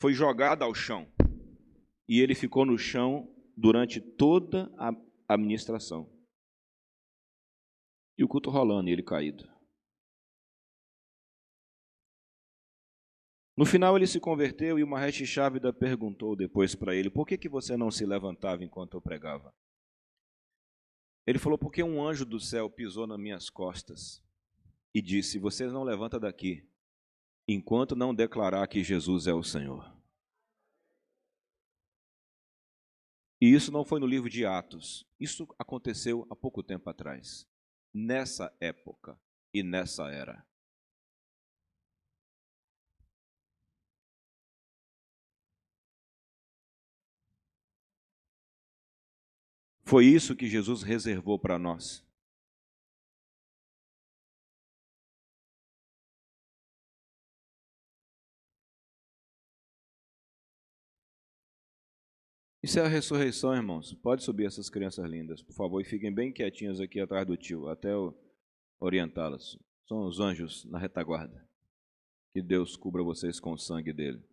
foi jogado ao chão. E ele ficou no chão durante toda a administração. E o culto rolando e ele caído. No final ele se converteu e o Mahesh Chavda perguntou depois para ele, por que você não se levantava enquanto eu pregava? Ele falou, porque um anjo do céu pisou nas minhas costas e disse, você não levanta daqui enquanto não declarar que Jesus é o Senhor. E isso não foi no livro de Atos, isso aconteceu há pouco tempo atrás, nessa época e nessa era. Foi isso que Jesus reservou para nós. Isso é a ressurreição, irmãos. Pode subir essas crianças lindas, por favor, e fiquem bem quietinhas aqui atrás do tio, até eu orientá-las. São os anjos na retaguarda. Que Deus cubra vocês com o sangue dele.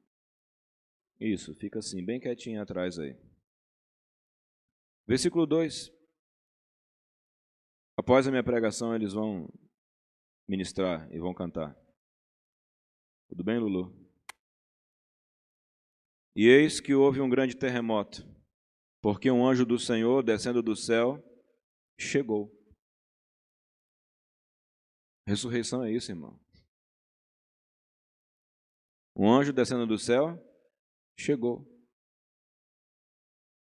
Isso, fica assim, bem quietinho atrás aí. Versículo 2. Após a minha pregação, eles vão ministrar e vão cantar. Tudo bem, Lulu? E eis que houve um grande terremoto, porque um anjo do Senhor, descendo do céu, chegou. Ressurreição é isso, irmão. Um anjo descendo do céu, chegou.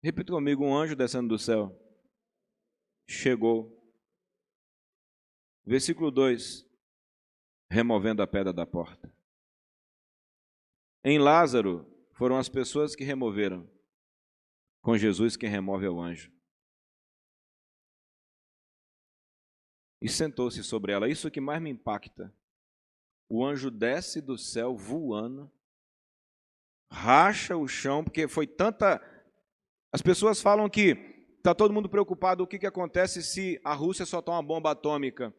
Repita comigo, um anjo descendo do céu, chegou. Versículo 2, removendo a pedra da porta. Em Lázaro, foram as pessoas que removeram. Com Jesus, quem remove é o anjo. E sentou-se sobre ela. Isso que mais me impacta. O anjo desce do céu voando, racha o chão, porque foi tanta... As pessoas falam que está todo mundo preocupado o que acontece se a Rússia soltar uma bomba atômica.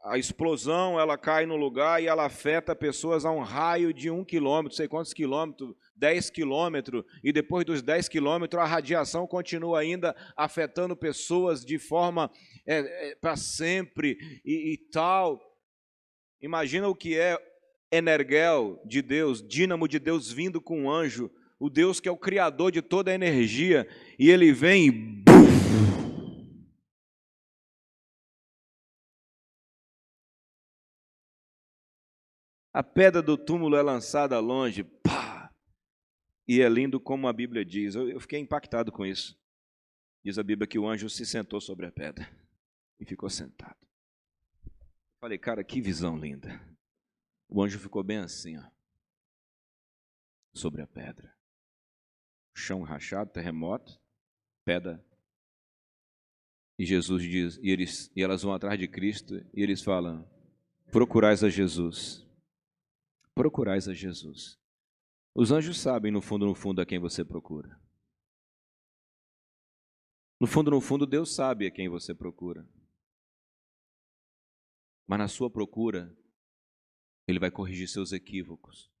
A explosão, ela cai no lugar e ela afeta pessoas a um raio de 1 quilômetro, sei quantos quilômetros, 10 quilômetros, e depois dos 10 quilômetros a radiação continua ainda afetando pessoas de forma para sempre e tal. Imagina o que é energel de Deus, dínamo de Deus vindo com um anjo, o Deus que é o criador de toda a energia, e ele vem e... A pedra do túmulo é lançada longe, pá! E é lindo como a Bíblia diz. Eu fiquei impactado com isso. Diz a Bíblia que o anjo se sentou sobre a pedra e ficou sentado. Falei, cara, que visão linda. O anjo ficou bem assim, ó, sobre a pedra. chão rachado, terremoto, pedra. E Jesus diz, e elas vão atrás de Cristo, e eles falam: procurais a Jesus. Procurais a Jesus. Os anjos sabem, no fundo, a quem você procura. No fundo, Deus sabe a quem você procura. Mas na sua procura, Ele vai corrigir seus equívocos.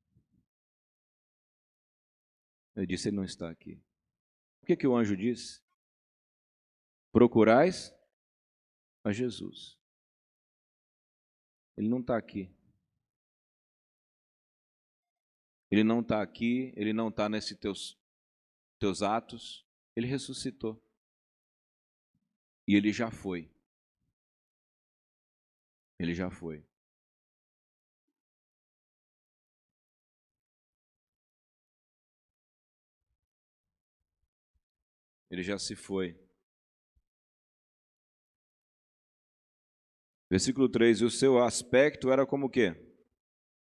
Eu disse, Ele não está aqui. O que o anjo disse? Procurais a Jesus. Ele não está aqui. Ele não está aqui, Ele não está nesses teus atos. Ele ressuscitou. E Ele já foi. Ele já foi. Ele já se foi. Versículo 3, e o seu aspecto era como o quê?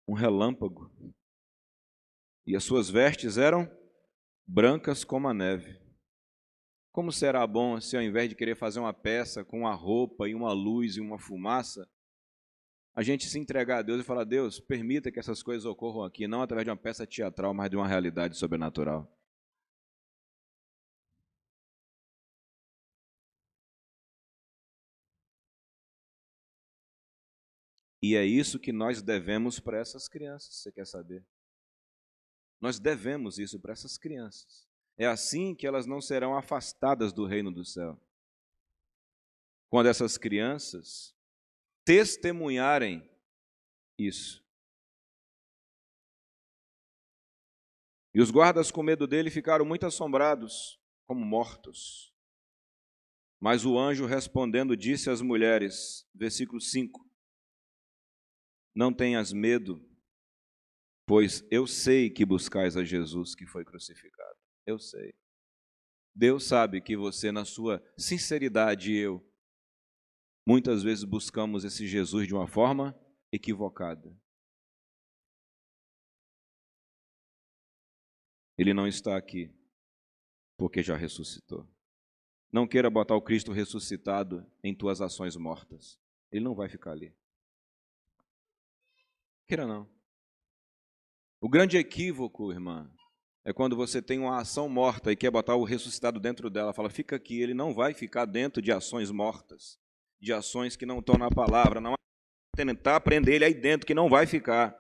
Um relâmpago. E as suas vestes eram brancas como a neve. Como será bom se ao invés de querer fazer uma peça com uma roupa e uma luz e uma fumaça, a gente se entregar a Deus e falar: Deus, permita que essas coisas ocorram aqui, não através de uma peça teatral, mas de uma realidade sobrenatural. E é isso que nós devemos para essas crianças, você quer saber? Nós devemos isso para essas crianças. É assim que elas não serão afastadas do reino do céu. Quando essas crianças testemunharem isso. E os guardas, com medo dele, ficaram muito assombrados, como mortos. Mas o anjo, respondendo, disse às mulheres, versículo 5, não tenhas medo, pois eu sei que buscais a Jesus que foi crucificado. Eu sei. Deus sabe que você, na sua sinceridade, e eu, muitas vezes buscamos esse Jesus de uma forma equivocada. Ele não está aqui, porque já ressuscitou. Não queira botar o Cristo ressuscitado em tuas ações mortas. Ele não vai ficar ali. Queira não. O grande equívoco, irmã, é quando você tem uma ação morta e quer botar o ressuscitado dentro dela. Fala, fica aqui. Ele não vai ficar dentro de ações mortas, de ações que não estão na palavra. Não tentar prender ele aí dentro, que não vai ficar.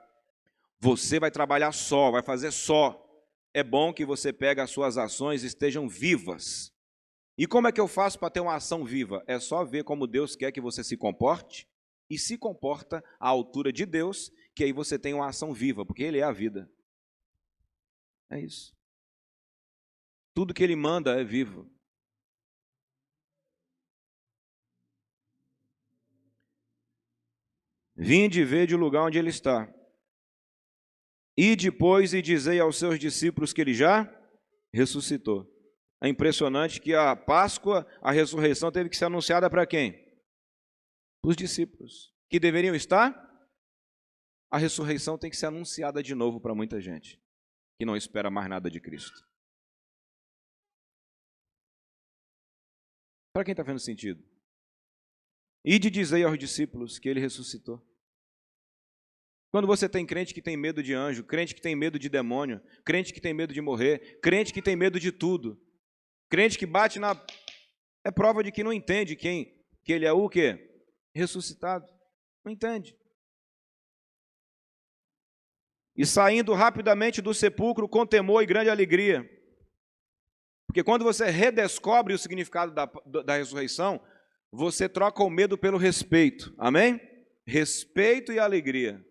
Você vai trabalhar só, vai fazer só. É bom que você pegue as suas ações e estejam vivas. E como é que eu faço para ter uma ação viva? É só ver como Deus quer que você se comporte e se comporta à altura de Deus, que aí você tem uma ação viva, porque Ele é a vida. É isso. Tudo que Ele manda é vivo. Vinde e vede o lugar onde Ele está. E depois e dizei aos seus discípulos que Ele já ressuscitou. É impressionante que a Páscoa, a ressurreição, teve que ser anunciada para quem? Para os discípulos. Que deveriam estar? A ressurreição tem que ser anunciada de novo para muita gente que não espera mais nada de Cristo. Para quem está fazendo sentido? Ide dizer aos discípulos que Ele ressuscitou. Quando você tem crente que tem medo de anjo, crente que tem medo de demônio, crente que tem medo de morrer, crente que tem medo de tudo, crente que bate na... É prova de que não entende que Ele é o quê? Ressuscitado. Não entende. E saindo rapidamente do sepulcro com temor e grande alegria. Porque quando você redescobre o significado da ressurreição, você troca o medo pelo respeito. Amém? Respeito e alegria.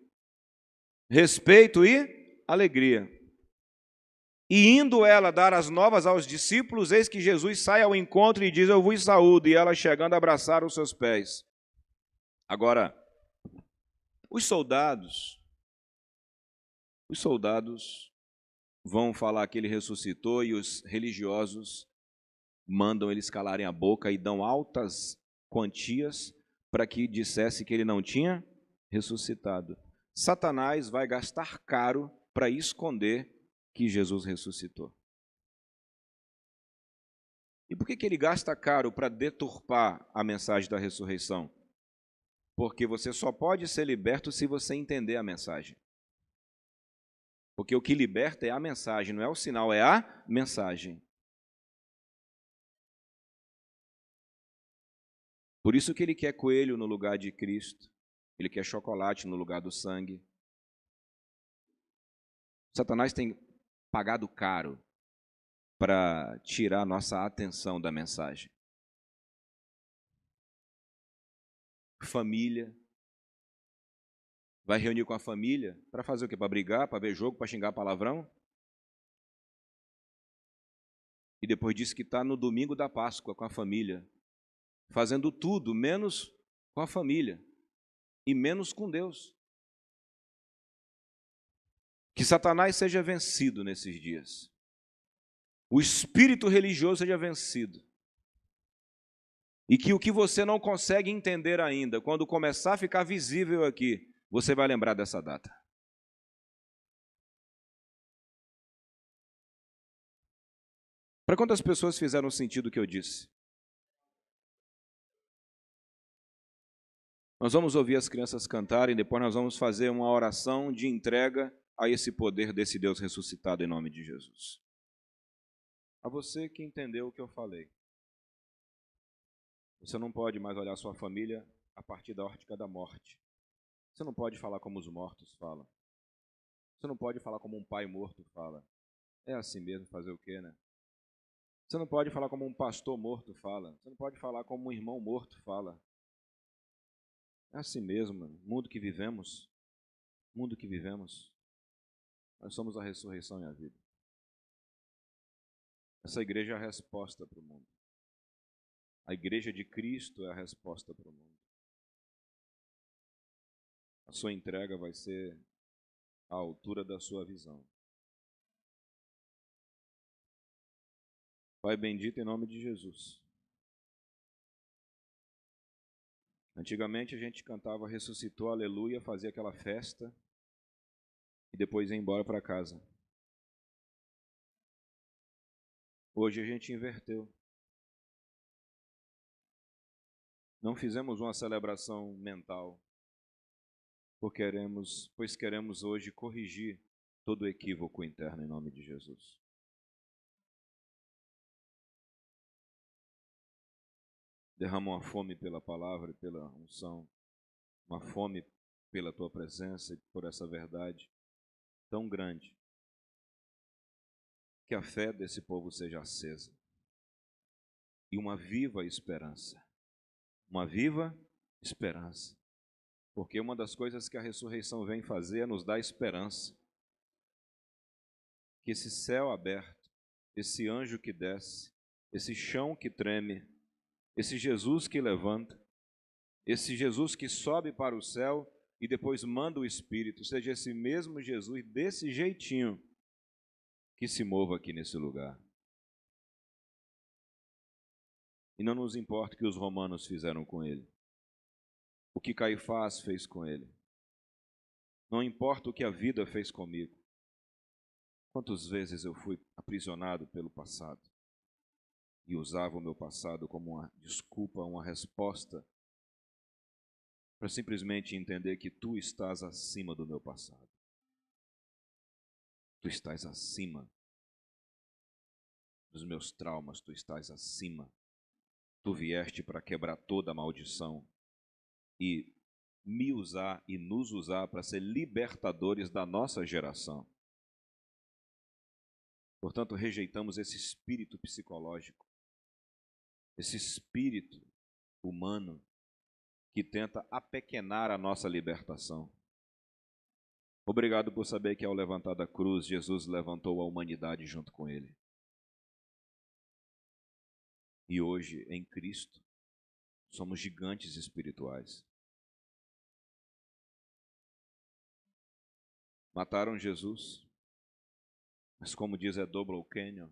Respeito e alegria. E indo ela dar as novas aos discípulos, eis que Jesus sai ao encontro e diz, eu vos saúdo. E ela chegando abraçaram os seus pés. Agora, os soldados vão falar que ele ressuscitou e os religiosos mandam eles calarem a boca e dão altas quantias para que dissesse que ele não tinha ressuscitado. Satanás vai gastar caro para esconder que Jesus ressuscitou. E por que ele gasta caro para deturpar a mensagem da ressurreição? Porque você só pode ser liberto se você entender a mensagem. Porque o que liberta é a mensagem, não é o sinal, é a mensagem. Por isso que ele quer coelho no lugar de Cristo, ele quer chocolate no lugar do sangue. Satanás tem pagado caro para tirar nossa atenção da mensagem. Família. Vai reunir com a família para fazer o quê? Para brigar, para ver jogo, para xingar palavrão? E depois disse que está no domingo da Páscoa com a família, fazendo tudo, menos com a família e menos com Deus. Que Satanás seja vencido nesses dias. O espírito religioso seja vencido. E que o que você não consegue entender ainda, quando começar a ficar visível aqui, você vai lembrar dessa data. Para quantas pessoas fizeram sentido o que eu disse? Nós vamos ouvir as crianças cantarem, depois nós vamos fazer uma oração de entrega a esse poder desse Deus ressuscitado em nome de Jesus. A você que entendeu o que eu falei. Você não pode mais olhar sua família a partir da ótica da morte. Você não pode falar como os mortos falam. Você não pode falar como um pai morto fala. É assim mesmo, fazer o quê, né? Você não pode falar como um pastor morto fala. Você não pode falar como um irmão morto fala. É assim mesmo, mano. Mundo que vivemos. Mundo que vivemos. Nós somos a ressurreição e a vida. Essa igreja é a resposta para o mundo. A igreja de Cristo é a resposta para o mundo. A sua entrega vai ser à altura da sua visão. Pai bendito, em nome de Jesus. Antigamente a gente cantava ressuscitou, aleluia, fazia aquela festa e depois ia embora para casa. Hoje a gente inverteu. Não fizemos uma celebração mental, pois queremos hoje corrigir todo o equívoco interno em nome de Jesus. Derrama uma fome pela palavra e pela unção, uma fome pela tua presença e por essa verdade tão grande, que a fé desse povo seja acesa e uma viva esperança. Uma viva esperança. Porque uma das coisas que a ressurreição vem fazer é nos dar esperança. Que esse céu aberto, esse anjo que desce, esse chão que treme, esse Jesus que levanta, esse Jesus que sobe para o céu e depois manda o Espírito, seja esse mesmo Jesus desse jeitinho que se mova aqui nesse lugar. E não nos importa o que os romanos fizeram com ele, o que Caifás fez com ele. Não importa o que a vida fez comigo. Quantas vezes eu fui aprisionado pelo passado e usava o meu passado como uma desculpa, uma resposta para simplesmente entender que tu estás acima do meu passado. Tu estás acima dos meus traumas, tu estás acima. Tu vieste para quebrar toda a maldição e me usar e nos usar para ser libertadores da nossa geração. Portanto, rejeitamos esse espírito psicológico, esse espírito humano que tenta apequenar a nossa libertação. Obrigado por saber que ao levantar da cruz, Jesus levantou a humanidade junto com ele. E hoje, em Cristo, somos gigantes espirituais. Mataram Jesus, mas como diz Double Canyon,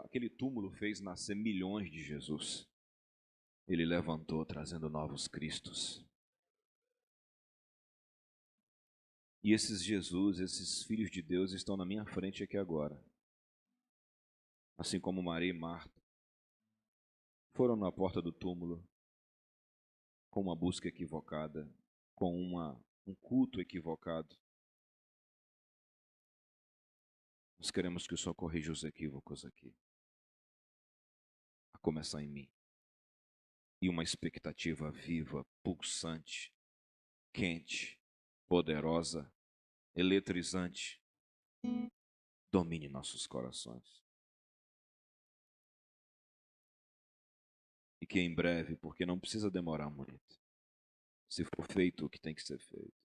aquele túmulo fez nascer milhões de Jesus. Ele levantou trazendo novos Cristos. E esses Jesus, esses filhos de Deus estão na minha frente aqui agora. assim como Maria e Marta, foram na porta do túmulo com uma busca equivocada, com um culto equivocado. Nós queremos que o Senhor corrija os equívocos aqui, a começar em mim. E uma expectativa viva, pulsante, quente, poderosa, eletrizante, domine nossos corações. E que em breve, porque não precisa demorar muito, se for feito o que tem que ser feito,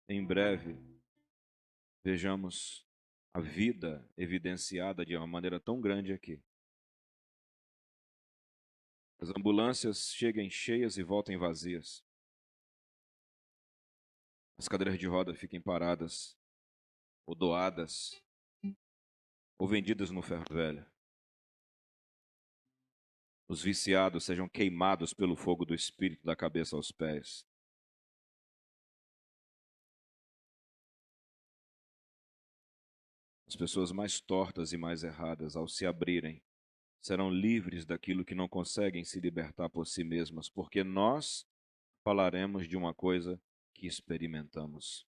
em breve vejamos a vida evidenciada de uma maneira tão grande aqui. As ambulâncias cheguem cheias e voltem vazias. As cadeiras de roda fiquem paradas, ou doadas, ou vendidas no ferro velho. Os viciados sejam queimados pelo fogo do Espírito da cabeça aos pés. As pessoas mais tortas e mais erradas, ao se abrirem, serão livres daquilo que não conseguem se libertar por si mesmas, porque nós falaremos de uma coisa que experimentamos.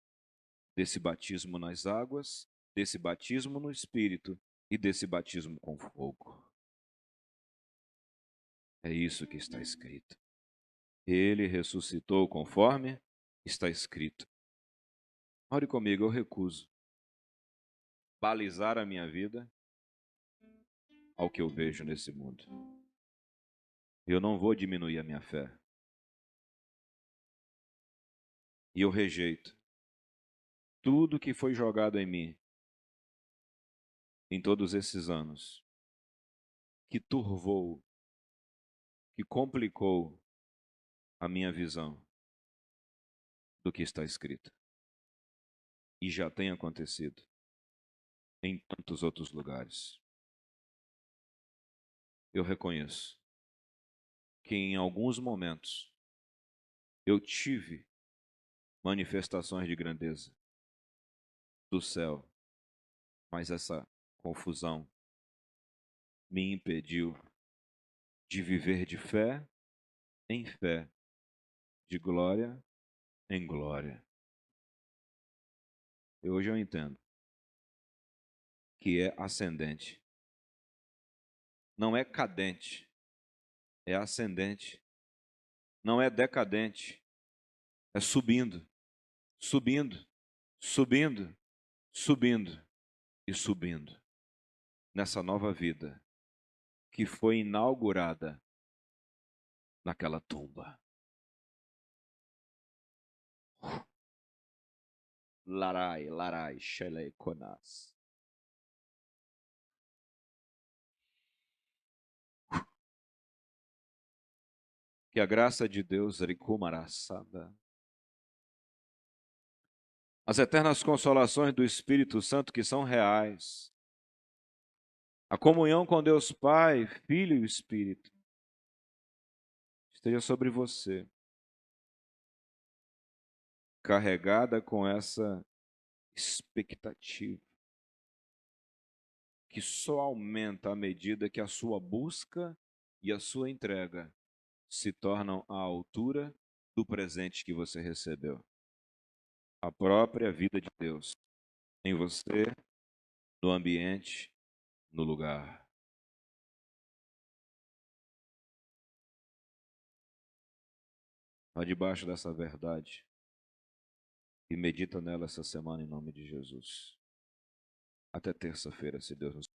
Desse batismo nas águas, desse batismo no Espírito e desse batismo com fogo. É isso que está escrito. Ele ressuscitou conforme está escrito. Ore comigo, eu recuso balizar a minha vida ao que eu vejo nesse mundo. Eu não vou diminuir a minha fé. E eu rejeito tudo que foi jogado em mim em todos esses anos, que turvou, que complicou a minha visão do que está escrito. E já tem acontecido em tantos outros lugares. Eu reconheço que em alguns momentos eu tive manifestações de grandeza do céu, mas essa confusão me impediu de viver de fé em fé, de glória em glória. E hoje eu entendo que é ascendente. Não é cadente, é ascendente. Não é decadente, é subindo, subindo, subindo, subindo e subindo. Nessa nova vida que foi inaugurada naquela tumba. Larai, larai, shelei konas. Que a graça de Deus, Rikumarasada, as eternas consolações do Espírito Santo que são reais, a comunhão com Deus Pai, Filho e Espírito, esteja sobre você, carregada com essa expectativa, que só aumenta à medida que a sua busca e a sua entrega se tornam à altura do presente que você recebeu. A própria vida de Deus em você, no ambiente, no lugar. Vá debaixo dessa verdade e medita nela essa semana em nome de Jesus. Até terça-feira, se Deus nos